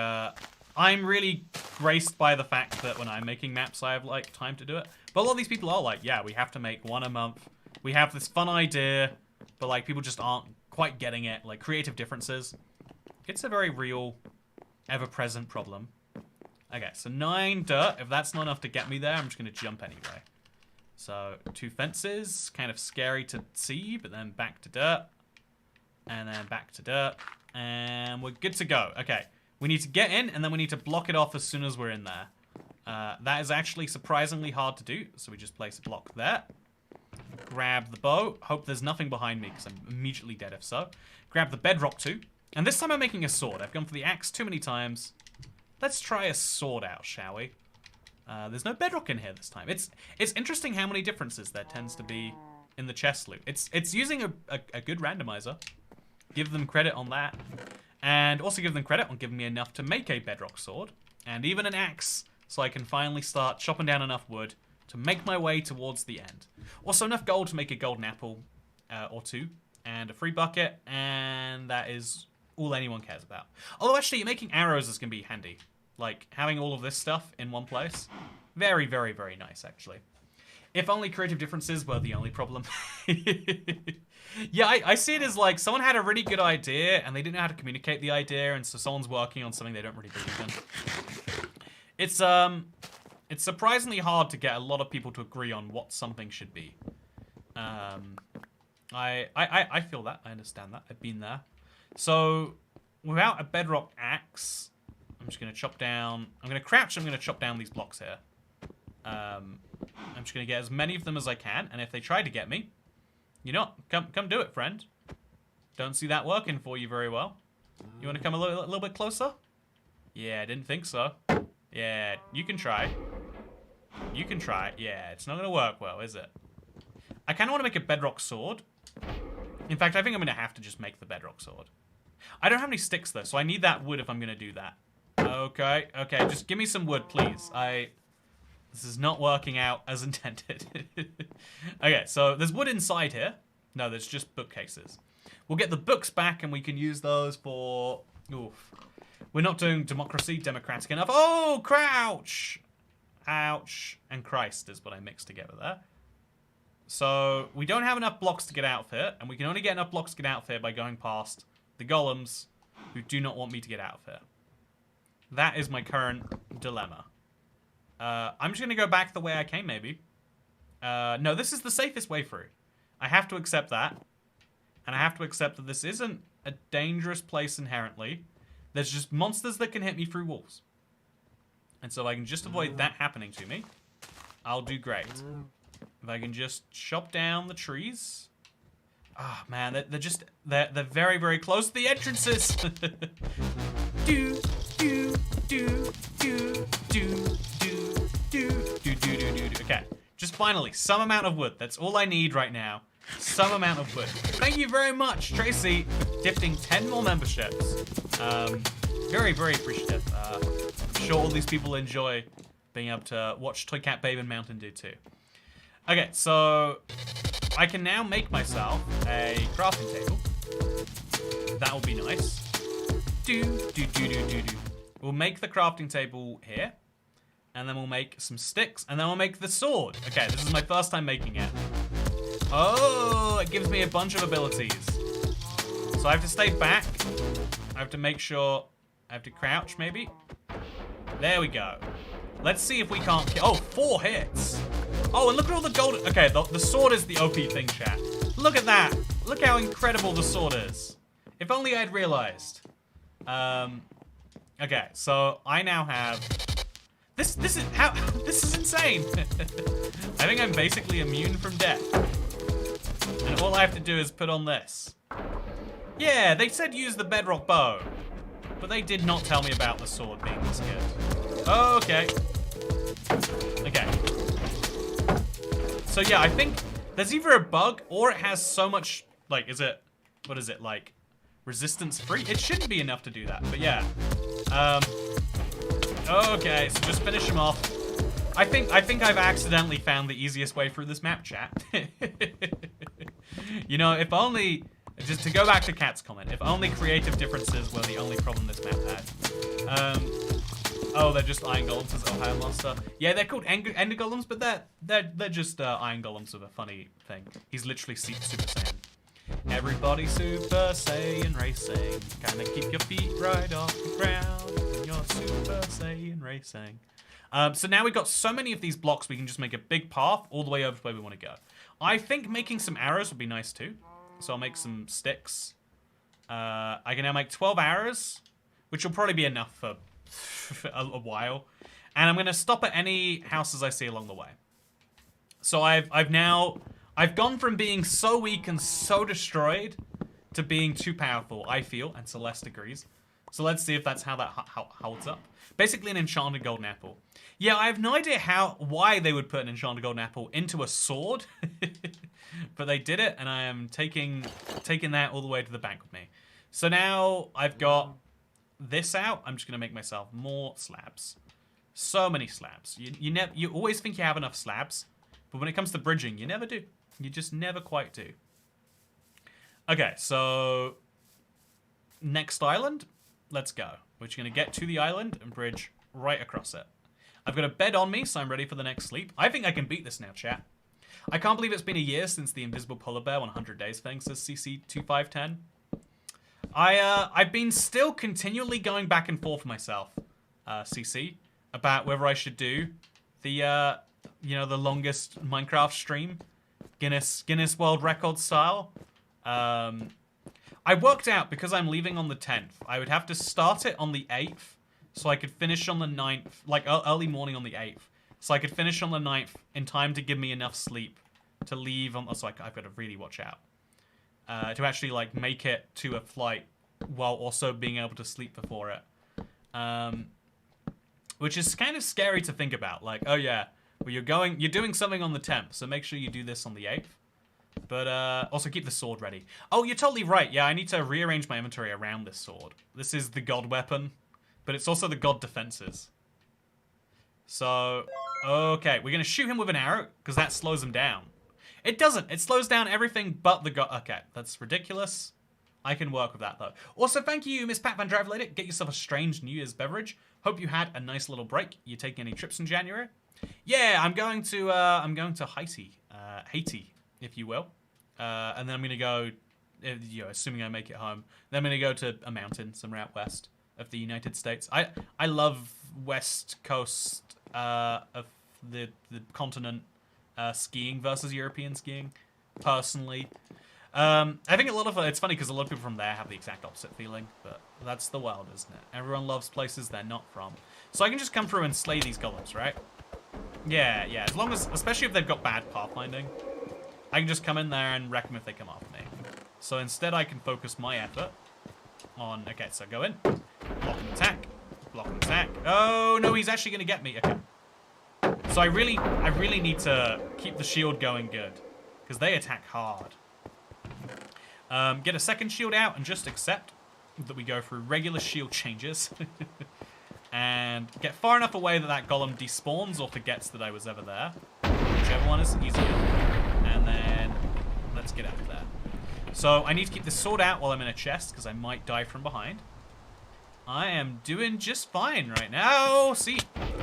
Speaker 1: I'm really graced by the fact that when I'm making maps, I have, like, time to do it. But a lot of these people are like, yeah, we have to make one a month. We have this fun idea, but, like, people just aren't quite getting it. Like, creative differences. It's a very real, ever-present problem. Okay, so 9 dirt. If that's not enough to get me there, I'm just going to jump anyway. So, 2 fences. Kind of scary to see, but then back to dirt. And then back to dirt. And we're good to go. Okay, we need to get in, and then we need to block it off as soon as we're in there. That is actually surprisingly hard to do, so we just place a block there. Grab the bow. Hope there's nothing behind me, because I'm immediately dead if so. Grab the bedrock too. And this time I'm making a sword. I've gone for the axe too many times. Let's try a sword out, shall we? There's no bedrock in here this time. It's interesting how many differences there tends to be in the chest loot. It's using a good randomizer. Give them credit on that. And also give them credit on giving me enough to make a bedrock sword. And even an axe, so I can finally start chopping down enough wood to make my way towards the end. Also enough gold to make a golden apple or two. And a free bucket. And that is all anyone cares about. Although actually, making arrows is going to be handy. Like, having all of this stuff in one place. Very, very, very nice, actually. If only creative differences were the only problem. Yeah, I see it as like someone had a really good idea and they didn't know how to communicate the idea, and so someone's working on something they don't really believe in. It's surprisingly hard to get a lot of people to agree on what something should be. I feel that. I understand that. I've been there. So, without a bedrock axe, I'm just going to chop down... I'm going to crouch, I'm going to chop down these blocks here. I'm just going to get as many of them as I can, and if they try to get me, you know what? Come do it, friend. Don't see that working for you very well. You want to come a little bit closer? Yeah, I didn't think so. Yeah, you can try. You can try. Yeah, it's not going to work well, is it? I kind of want to make a bedrock sword. In fact, I think I'm going to have to just make the bedrock sword. I don't have any sticks, though, so I need that wood if I'm going to do that. Okay, just give me some wood, please. This is not working out as intended. Okay, so there's wood inside here. No, there's just bookcases. We'll get the books back and we can use those for... Oof. We're not doing democratic enough. Oh, crouch! Ouch. And Christ is what I mixed together there. So, we don't have enough blocks to get out of here, and we can only get enough blocks to get out of here by going past the golems who do not want me to get out of here. That is my current dilemma. I'm just going to go back the way I came, maybe. No, this is the safest way through. I have to accept that. And I have to accept that this isn't a dangerous place inherently. There's just monsters that can hit me through walls. And so if I can just avoid that happening to me, I'll do great. If I can just chop down the trees. Ah, oh, man, they're very, very close to the entrances. Okay, just finally, some amount of wood. That's all I need right now. Some amount of wood. Thank you very much, Tracy, for gifting 10 more memberships. Very, very appreciative. I'm sure all these people enjoy being able to watch Toycat Babe and Mountain Dew too. Okay, so I can now make myself a crafting table. That will be nice. We'll make the crafting table here. And then we'll make some sticks. And then we'll make the sword. Okay, this is my first time making it. Oh, it gives me a bunch of abilities. So I have to stay back. I have to make sure... I have to crouch, maybe? There we go. Let's see if we can't kill... Oh, 4 hits. Oh, and look at all the gold... Okay, the sword is the OP thing, chat. Look at that. Look how incredible the sword is. If only I'd realized. Okay, so I now have... This is insane. I think I'm basically immune from death. And all I have to do is put on this. Yeah, they said use the bedrock bow. But they did not tell me about the sword being this good. Okay. Okay. So yeah, I think there's either a bug or it has so much, like, what is it, like, resistance free? It shouldn't be enough to do that, but yeah. Okay, so just finish him off. I think I've accidentally found the easiest way through this map, chat. You know, if only, just to go back to Cat's comment, if only creative differences were the only problem this map had. Oh, they're just iron golems as Ohio monster. Yeah, they're called ender golems, but they're just iron golems with a funny thing. He's literally Super Saiyan. Everybody Super Saiyan racing. Kinda keep your feet right off the ground when you're Super Saiyan racing. So now we've got so many of these blocks, we can just make a big path all the way over to where we want to go. I think making some arrows would be nice too. So I'll make some sticks. I can now make 12 arrows, which will probably be enough for a while. And I'm going to stop at any houses I see along the way. So I've gone from being so weak and so destroyed to being too powerful, I feel, and Celeste agrees. So let's see if that's how that holds up. Basically an enchanted golden apple. Yeah, I have no idea why they would put an enchanted golden apple into a sword. But they did it, and I am taking that all the way to the bank with me. So now I've got this out. I'm just going to make myself more slabs. So many slabs. You always think you have enough slabs, but when it comes to bridging, you never do. You just never quite do. Okay, so next island, let's go. We're just going to get to the island and bridge right across it. I've got a bed on me, so I'm ready for the next sleep. I think I can beat this now, chat. I can't believe it's been a year since the Invisible Polar Bear 100 Days thing, says CC2510. I've been still continually going back and forth myself, CC, about whether I should do the, the longest Minecraft stream, Guinness World Record style. I worked out, because I'm leaving on the 10th, I would have to start it on the 8th, so I could finish on the 9th, like early morning on the 8th. So I could finish on the 9th in time to give me enough sleep to leave on... So I've got to really watch out. To actually, like, make it to a flight while also being able to sleep before it. Which is kind of scary to think about. Like, oh yeah, well you're doing something on the 10th, so make sure you do this on the 8th. But also keep the sword ready. Oh, you're totally right. Yeah, I need to rearrange my inventory around this sword. This is the god weapon, but it's also the god defenses. So, okay, we're going to shoot him with an arrow, because that slows him down. It doesn't. It slows down everything but the god. Okay, that's ridiculous. I can work with that, though. Also, thank you, Miss Pat Van Drive. Get yourself a strange New Year's beverage. Hope you had a nice little break. You taking any trips in January? Yeah, I'm going to Haiti, if you will. And then I'm going to go, assuming I make it home, then I'm going to go to a mountain somewhere out west of the United States. I love West Coast of the continent skiing versus European skiing, personally. I think a lot of it's funny because a lot of people from there have the exact opposite feeling, but that's the world, isn't it? Everyone loves places they're not from. So I can just come through and slay these golems, right? Yeah, as long as, especially if they've got bad pathfinding, I can just come in there and wreck them if they come after me. So instead I can focus my effort on, okay, so go in, block and attack, block and attack. Oh no, he's actually gonna get me, okay. So I really need to keep the shield going good, because they attack hard. Get a second shield out and just accept that we go through regular shield changes. And get far enough away that that golem despawns or forgets that I was ever there. Whichever one is easier. And then let's get out of there. So I need to keep this sword out while I'm in a chest, because I might die from behind. I am doing just fine right now. See,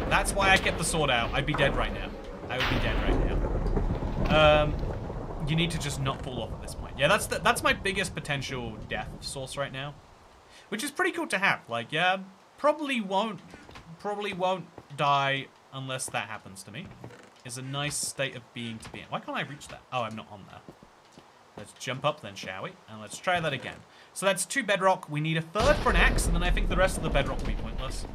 Speaker 1: that's why I kept the sword out. I'd be dead right now. I would be dead right now. You need to just not fall off at this point. Yeah, that's my biggest potential death source right now, which is pretty cool to have. Like, yeah, probably won't die unless that happens to me. Is a nice state of being to be in. Why can't I reach that? Oh, I'm not on there. Let's jump up then, shall we? And let's try that again. So that's 2 bedrock. We need a third for an axe, and then I think the rest of the bedrock will be pointless.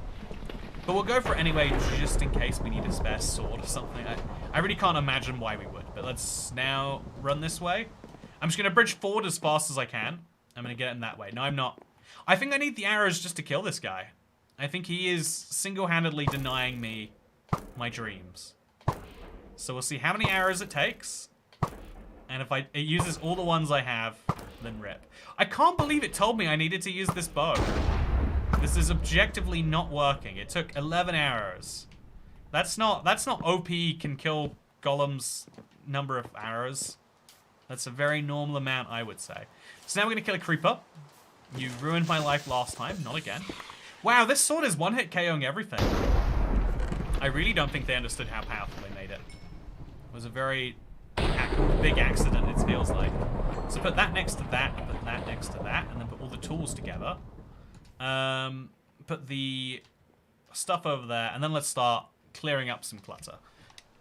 Speaker 1: But we'll go for it anyway, just in case we need a spare sword or something. I really can't imagine why we would. But let's now run this way. I'm just going to bridge forward as fast as I can. I'm going to get in that way. No, I'm not. I think I need the arrows just to kill this guy. I think he is single-handedly denying me my dreams. So we'll see how many arrows it takes. And if it uses all the ones I have, then rip. I can't believe it told me I needed to use this bow. This is objectively not working. It took 11 arrows. That's not OP can kill golems number of arrows. That's a very normal amount, I would say. So now we're going to kill a creeper. You ruined my life last time. Not again. Wow, this sword is one-hit KOing everything. I really don't think they understood how powerful they made it. It was a very big accident, it feels like. So put that next to that, put that next to that, and then put all the tools together. Put the stuff over there, and then let's start clearing up some clutter.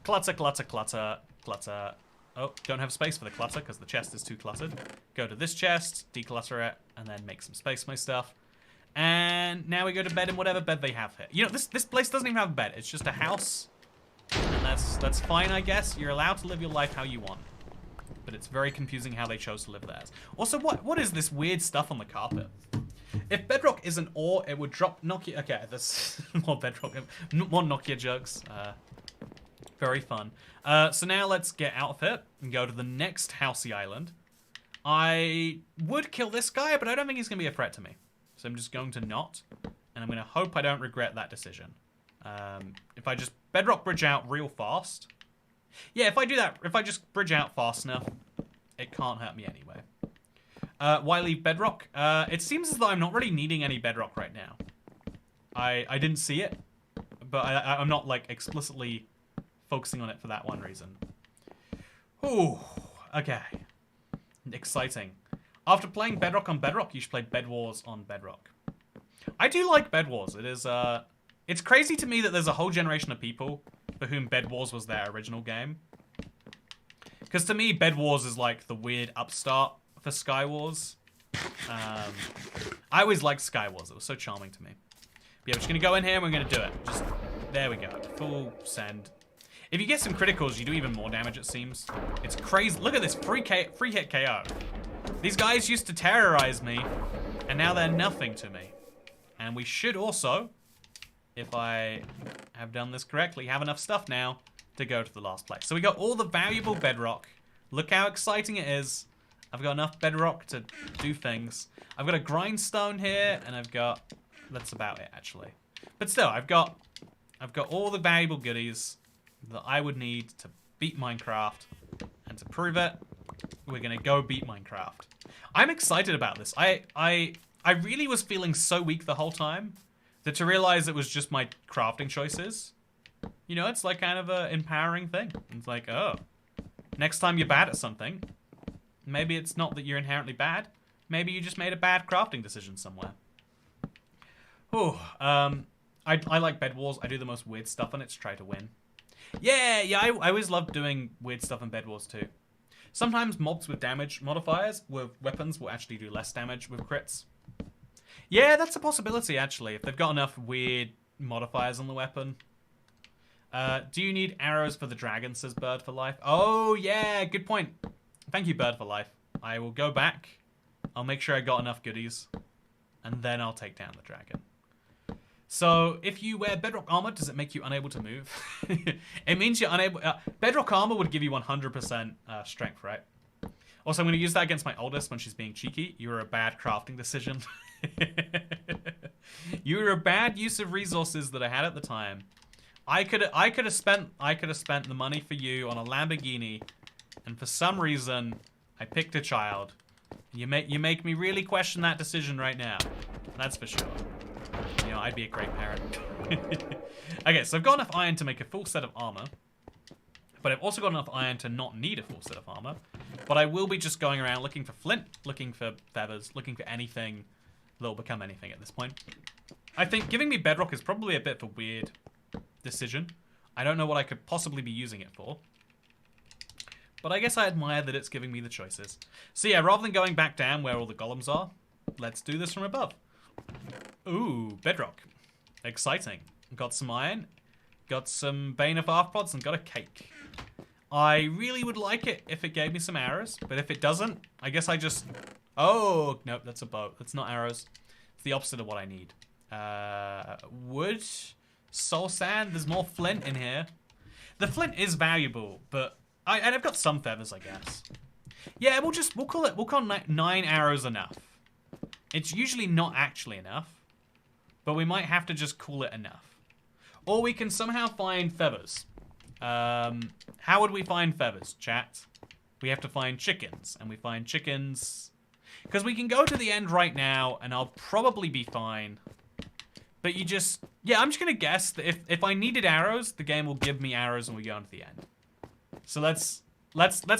Speaker 1: Clutter, clutter, clutter, clutter. Oh, don't have space for the clutter because the chest is too cluttered. Go to this chest, declutter it, and then make some space for my stuff. And now we go to bed in whatever bed they have here. You know, this place doesn't even have a bed. It's just a house. And that's fine, I guess. You're allowed to live your life how you want. But it's very confusing how they chose to live theirs. Also, what is this weird stuff on the carpet? If Bedrock is an ore, it would drop Nokia... Okay, that's more Bedrock. More Nokia jokes. Very fun. So now let's get out of it and go to the next housey island. I would kill this guy, but I don't think he's going to be a threat to me. So I'm just going to not. And I'm going to hope I don't regret that decision. If I just Bedrock bridge out real fast... Yeah, if I do that, if I just bridge out fast enough, it can't hurt me anyway. Why leave Bedrock? It seems as though I'm not really needing any Bedrock right now. I didn't see it, but I'm not, like, explicitly focusing on it for that one reason. Ooh, okay. Exciting. After playing Bedrock on Bedrock, you should play Bed Wars on Bedrock. I do like Bed Wars. It is, it's crazy to me that there's a whole generation of people for whom Bed Wars was their original game. Because to me, Bed Wars is like the weird upstart for Sky Wars. I always liked Sky Wars. It was so charming to me. But yeah, we're just going to go in here and we're going to do it. Just, there we go. Full send. If you get some criticals, you do even more damage, it seems. It's crazy. Look at this. Free hit KO. These guys used to terrorize me, and now they're nothing to me. And we should also, if I have done this correctly, have enough stuff now to go to the last place. So we got all the valuable Bedrock. Look how exciting it is. I've got enough Bedrock to do things. I've got a grindstone here, and I've got... That's about it, actually. But still, I've got all the valuable goodies that I would need to beat Minecraft. And to prove it, we're gonna go beat Minecraft. I'm excited about this. I really was feeling so weak the whole time that to realize it was just my crafting choices. You know, it's like kind of a empowering thing. It's like, oh, next time you're bad at something, maybe it's not that you're inherently bad. Maybe you just made a bad crafting decision somewhere. Oh, I like Bed Wars. I do the most weird stuff on it to try to win. Yeah, I always loved doing weird stuff in Bed Wars too. Sometimes mobs with damage modifiers with weapons will actually do less damage with crits. Yeah, that's a possibility actually, if they've got enough weird modifiers on the weapon. Do you need arrows for the dragon, says Bird for Life. Oh yeah, good point. Thank you, Bird for Life. I will go back. I'll make sure I got enough goodies. And then I'll take down the dragon. So, if you wear Bedrock armor, does it make you unable to move? It means you're unable... Bedrock armor would give you 100% strength, right? Also, I'm going to use that against my oldest when she's being cheeky. You were a bad crafting decision. You were a bad use of resources that I had at the time. I could have spent the money for you on a Lamborghini, and for some reason, I picked a child. You make me really question that decision right now. That's for sure. You know, I'd be a great parent. Okay, so I've got enough iron to make a full set of armor. But I've also got enough iron to not need a full set of armor. But I will be just going around looking for flint, looking for feathers, looking for anything that'll become anything at this point. I think giving me Bedrock is probably a bit of a weird decision. I don't know what I could possibly be using it for. But I guess I admire that it's giving me the choices. So yeah, rather than going back down where all the golems are, let's do this from above. Ooh, Bedrock. Exciting. Got some iron, got some Bane of Arthropods, and got a cake. I really would like it if it gave me some arrows, but if it doesn't, I guess I just... Oh, nope, that's a bow. That's not arrows. It's the opposite of what I need. Wood, soul sand, there's more flint in here. The flint is valuable, but... And I've got some feathers, I guess. Yeah, we'll call 9 arrows enough. It's usually not actually enough, but we might have to just call it enough. Or we can somehow find feathers. How would we find feathers, chat? We have to find chickens, and we find chickens... Because we can go to the end right now, and I'll probably be fine. But you just... Yeah, I'm just going to guess that if I needed arrows, the game will give me arrows and we go on to the end. So let's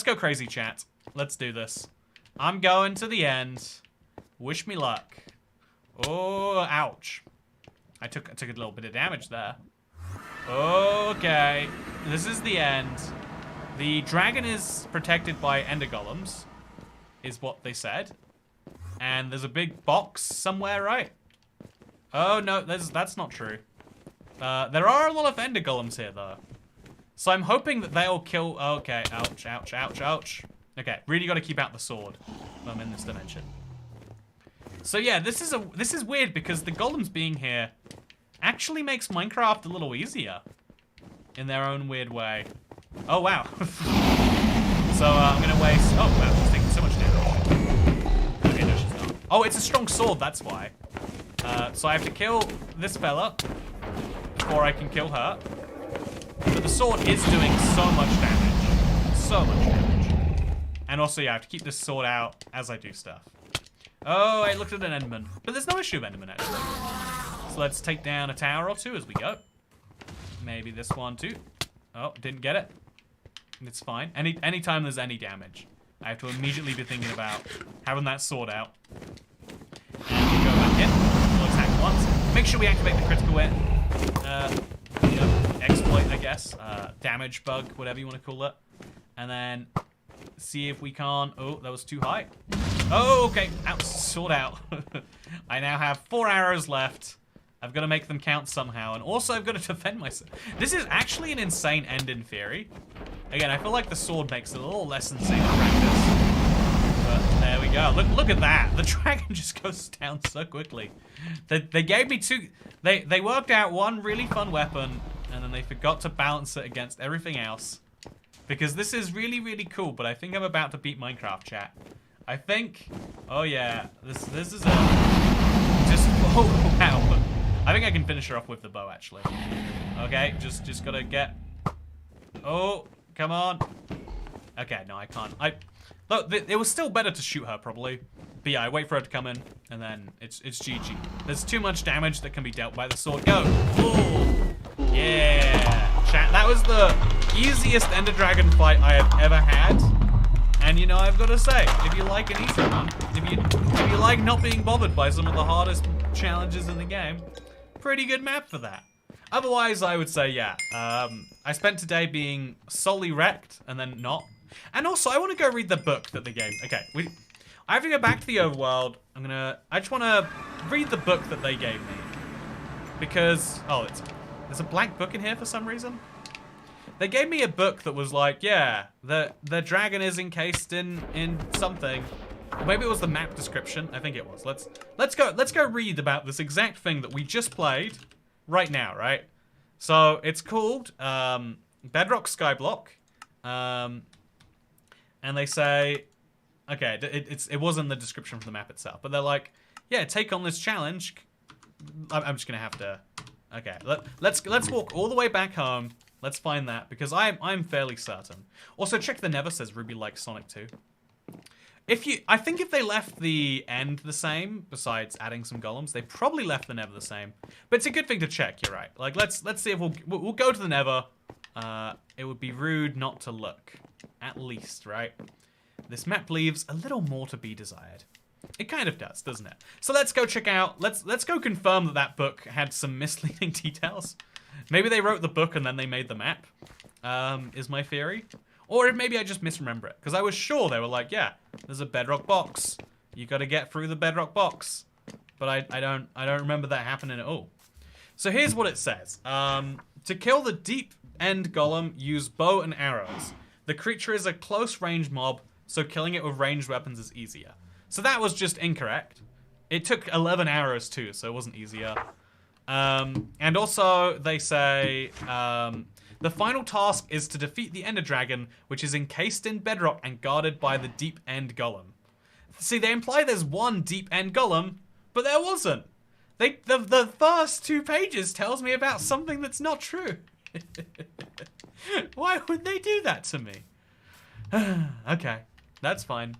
Speaker 1: go crazy, chat. Let's do this. I'm going to the end. Wish me luck. Oh, ouch. I took a little bit of damage there. Okay. This is the end. The dragon is protected by ender golems, is what they said. And there's a big box somewhere, right? Oh, no, that's not true. There are a lot of ender golems here, though. So I'm hoping that they'll kill... Okay, ouch, ouch, ouch, ouch. Okay, really got to keep out the sword when I'm in this dimension. So yeah, this is weird because the golems being here actually makes Minecraft a little easier in their own weird way. Oh wow. So I'm gonna waste. Oh wow, she's taking so much damage. Okay, no, she's not. Oh, it's a strong sword. That's why. So I have to kill this fella before I can kill her. But the sword is doing so much damage. So much damage. And also, yeah, I have to keep this sword out as I do stuff. Oh, I looked at an Enderman. But there's no issue of Enderman, actually. So let's take down a tower or two as we go. Maybe this one, too. Oh, didn't get it. It's fine. Anytime there's any damage, I have to immediately be thinking about having that sword out. And we go back in. We'll attack once. Make sure we activate the critical hit. You know, exploit, I guess. Damage bug, whatever you want to call it. And then see if we can't. Oh, that was too high. Oh, okay. Out, sword out. I now have 4 arrows left. I've got to make them count somehow. And also, I've got to defend myself. This is actually an insane end in theory. Again, I feel like the sword makes it a little less insane in practice. But there we go. Look at that. The dragon just goes down so quickly. They gave me two. They worked out one really fun weapon, and then they forgot to balance it against everything else. Because this is really, really cool, but I think I'm about to beat Minecraft, chat. I think. Oh yeah, this is a. Just oh wow. I think I can finish her off with the bow actually. Okay, just gotta get. Oh, come on. Okay, no, I can't. Look, it was still better to shoot her probably. But yeah, I wait for her to come in, and then it's GG. There's too much damage that can be dealt by the sword. Go. Ooh. Yeah, chat. That was the easiest Ender Dragon fight I have ever had. And you know, I've got to say, if you like an easy one, if you like not being bothered by some of the hardest challenges in the game, pretty good map for that. Otherwise, I would say, yeah. I spent today being solely wrecked and then not. And also, I want to go read the book that they gave. Okay, I have to go back to the overworld. I just want to read the book that they gave me. Because, oh, there's a blank book in here for some reason. They gave me a book that was like, yeah, the dragon is encased in something. Maybe it was the map description. I think it was. Let's go read about this exact thing that we just played right now, right? So it's called Bedrock SkyBlock, and they say, okay, it wasn't the description for the map itself, but they're like, yeah, take on this challenge. I'm just gonna have to. Okay, let's walk all the way back home. Let's find that because I'm fairly certain. Also, check the Never says Ruby likes Sonic 2. I think if they left the end the same, besides adding some golems, they probably left the Never the same. But it's a good thing to check. You're right. Like let's see if we'll go to the Never. It would be rude not to look, at least, right? This map leaves a little more to be desired. It kind of does, doesn't it? So let's go check out. Let's go confirm that book had some misleading details. Maybe they wrote the book and then they made the map. Is my theory. Or maybe I just misremember it. Because I was sure they were like, yeah, there's a bedrock box. You got to get through the bedrock box. But I don't remember that happening at all. So here's what it says. To kill the deep end golem, use bow and arrows. The creature is a close range mob, so killing it with ranged weapons is easier. So that was just incorrect. It took 11 arrows too, so it wasn't easier. And also they say, the final task is to defeat the Ender Dragon, which is encased in bedrock and guarded by the deep end golem. See, they imply there's one deep end golem, but there wasn't. The first 2 pages tells me about something that's not true. Why would they do that to me? Okay, that's fine.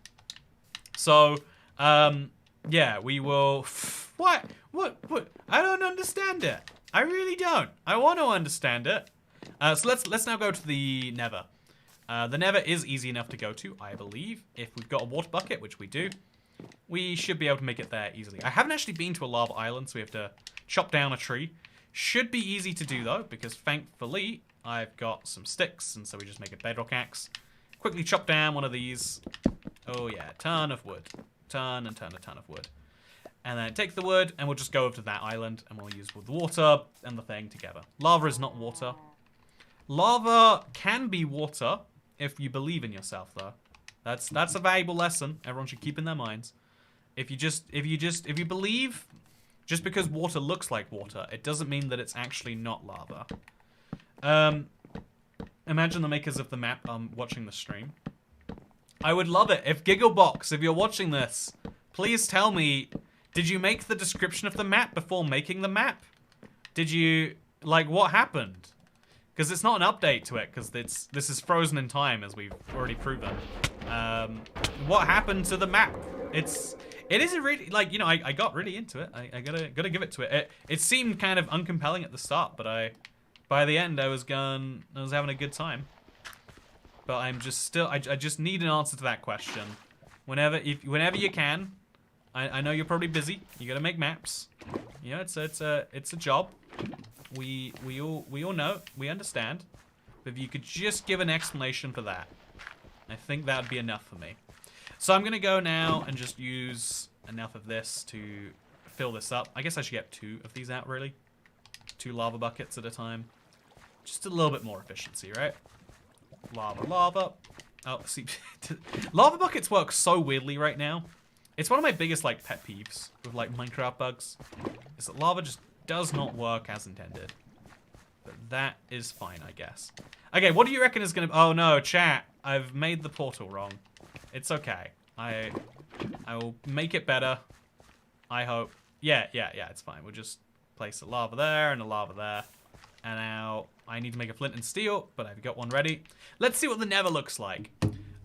Speaker 1: So, yeah, we will... What? I don't understand it. I really don't. I want to understand it. So let's now go to the Nether. The Nether is easy enough to go to, I believe. If we've got a water bucket, which we do, we should be able to make it there easily. I haven't actually been to a lava island, so we have to chop down a tree. Should be easy to do, though, because thankfully, I've got some sticks, and so we just make a bedrock axe. Quickly chop down one of these. Oh, yeah, ton of wood. Ton of wood. And then take the wood, and we'll just go over to that island, and we'll use the water and the thing together. Lava is not water. Lava can be water if you believe in yourself, though. That's a valuable lesson everyone should keep in their minds. If you believe just because water looks like water, it doesn't mean that it's actually not lava. Imagine the makers of the map watching the stream. I would love it if Gigglebox, if you're watching this, please tell me, did you make the description of the map before making the map? Did you, like, what happened? Because it's not an update to it, because this is frozen in time, as we've already proven. What happened to the map? It isn't really, like, you know, I got really into it. I gotta give it to it. It seemed kind of uncompelling at the start, but by the end I was having a good time. But I'm just still, I just need an answer to that question. Whenever you can. I know you're probably busy. You gotta make maps. You know, it's a job. We all know. We understand. But if you could just give an explanation for that, I think that would be enough for me. So I'm gonna go now and just use enough of this to fill this up. I guess I should get 2 of these out, really. 2 lava buckets at a time. Just a little bit more efficiency, right? Lava. Oh, see, lava buckets work so weirdly right now. It's one of my biggest, like, pet peeves with, like, Minecraft bugs. Is that lava just does not work as intended. But that is fine, I guess. Okay, what do you reckon is gonna... Oh, no, chat. I've made the portal wrong. It's okay. I will make it better. I hope. Yeah, it's fine. We'll just place a lava there and a lava there. And now I need to make a flint and steel, but I've got one ready. Let's see what the nether looks like.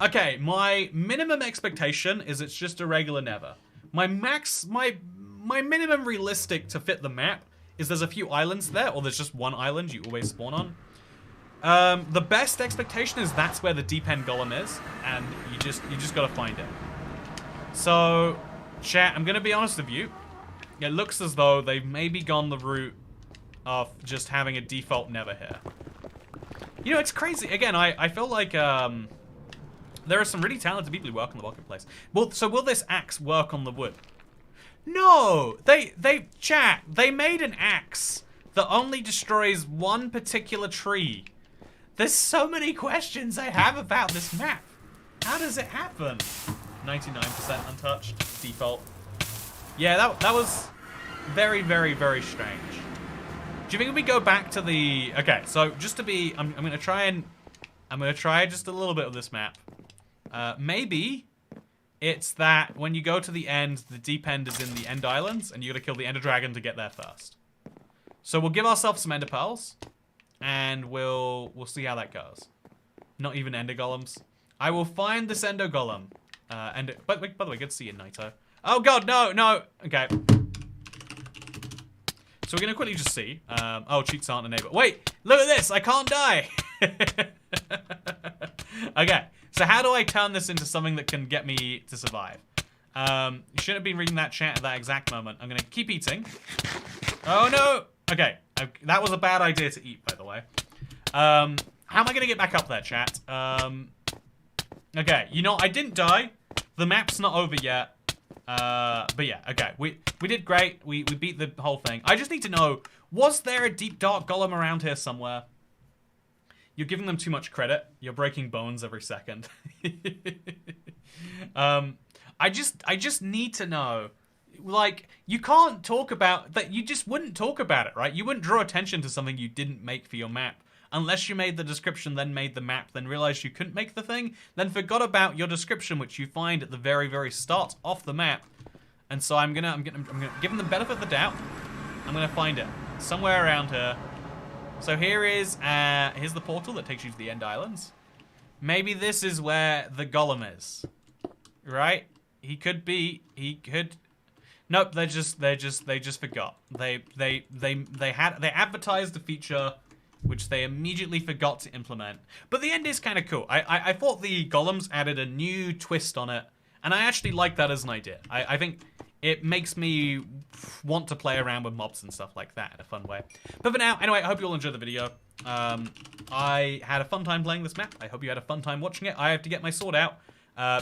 Speaker 1: Okay, my minimum expectation is it's just a regular nether. My minimum realistic to fit the map is there's a few islands there, or there's just one island you always spawn on. The best expectation is that's where the deep end golem is, and you just gotta find it. So, chat, I'm gonna be honest with you. It looks as though they've maybe gone the route of just having a default nether here. You know, it's crazy. Again, I feel like there are some really talented people who work on the marketplace. Well, so will this axe work on the wood? No! They made an axe that only destroys one particular tree. There's so many questions I have about this map. How does it happen? 99% untouched, default. Yeah, that was very, very, very strange. Do you think if we go back to the... Okay, so just to be... I'm gonna try just a little bit of this map. Maybe it's that when you go to the end, the deep end is in the end islands, and you gotta kill the ender dragon to get there first. So we'll give ourselves some ender pearls, and we'll see how that goes. Not even ender golems. I will find this ender golem. By the way, good to see you, Naito. Oh god, no. Okay. So we're gonna quickly just see. Oh, cheats aren't enabled. Wait, look at this. I can't die. Okay. So how do I turn this into something that can get me to survive? You shouldn't have been reading that chat at that exact moment. I'm gonna keep eating. Oh no! Okay, that was a bad idea to eat, by the way. How am I gonna get back up there, chat? Okay, you know, I didn't die. The map's not over yet. But yeah, okay, we did great. We beat the whole thing. I just need to know, was there a deep dark golem around here somewhere? You're giving them too much credit. You're breaking bones every second. I just need to know. Like, you can't talk about that. You just wouldn't talk about it, right? You wouldn't draw attention to something you didn't make for your map unless you made the description, then made the map, then realized you couldn't make the thing, then forgot about your description, which you find at the very, very start of the map. And so I'm gonna give them the benefit of the doubt. I'm gonna find it somewhere around here. So here's the portal that takes you to the end islands. Maybe this is where the golem is, right? He could. Nope, they just forgot. They advertised the feature, which they immediately forgot to implement. But the end is kind of cool. I thought the golems added a new twist on it, and I actually like that as an idea. I think it makes me want to play around with mobs and stuff like that in a fun way. But for now, anyway, I hope you all enjoyed the video. I had a fun time playing this map. I hope you had a fun time watching it. I have to get my sword out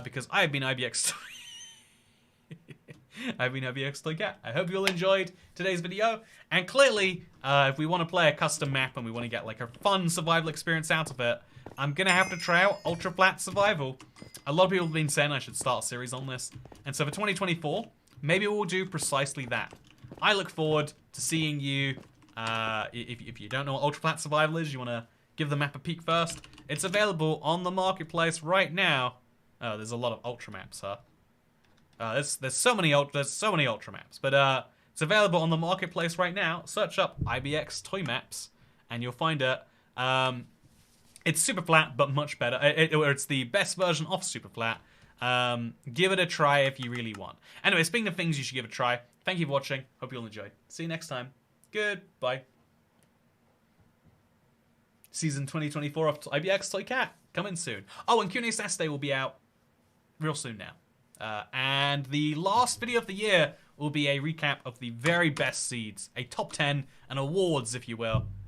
Speaker 1: because I have been ibxtoycat. I've been ibxtoycat. I hope you all enjoyed today's video. And clearly, if we want to play a custom map and we want to get like a fun survival experience out of it, I'm going to have to try out Ultra Flat Survival. A lot of people have been saying I should start a series on this. And so for 2024, maybe we'll do precisely that. I look forward to seeing you. If you don't know what Ultra Flat Survival is, you want to give the map a peek first. It's available on the marketplace right now. Oh, there's a lot of Ultra maps, huh? There's so many Ultra maps, but it's available on the marketplace right now. Search up IBX Toy Maps, and you'll find it. It's super flat, but much better. It's the best version of super flat. Give it a try if you really want. Anyway, speaking of things you should give a try, thank you for watching. Hope you all enjoyed. See you next time. Goodbye. Season 2024 of IBX Toy Cat coming soon. Oh, and Q&A Saturday will be out real soon now. And the last video of the year will be a recap of the very best seeds, a top 10, and awards, if you will.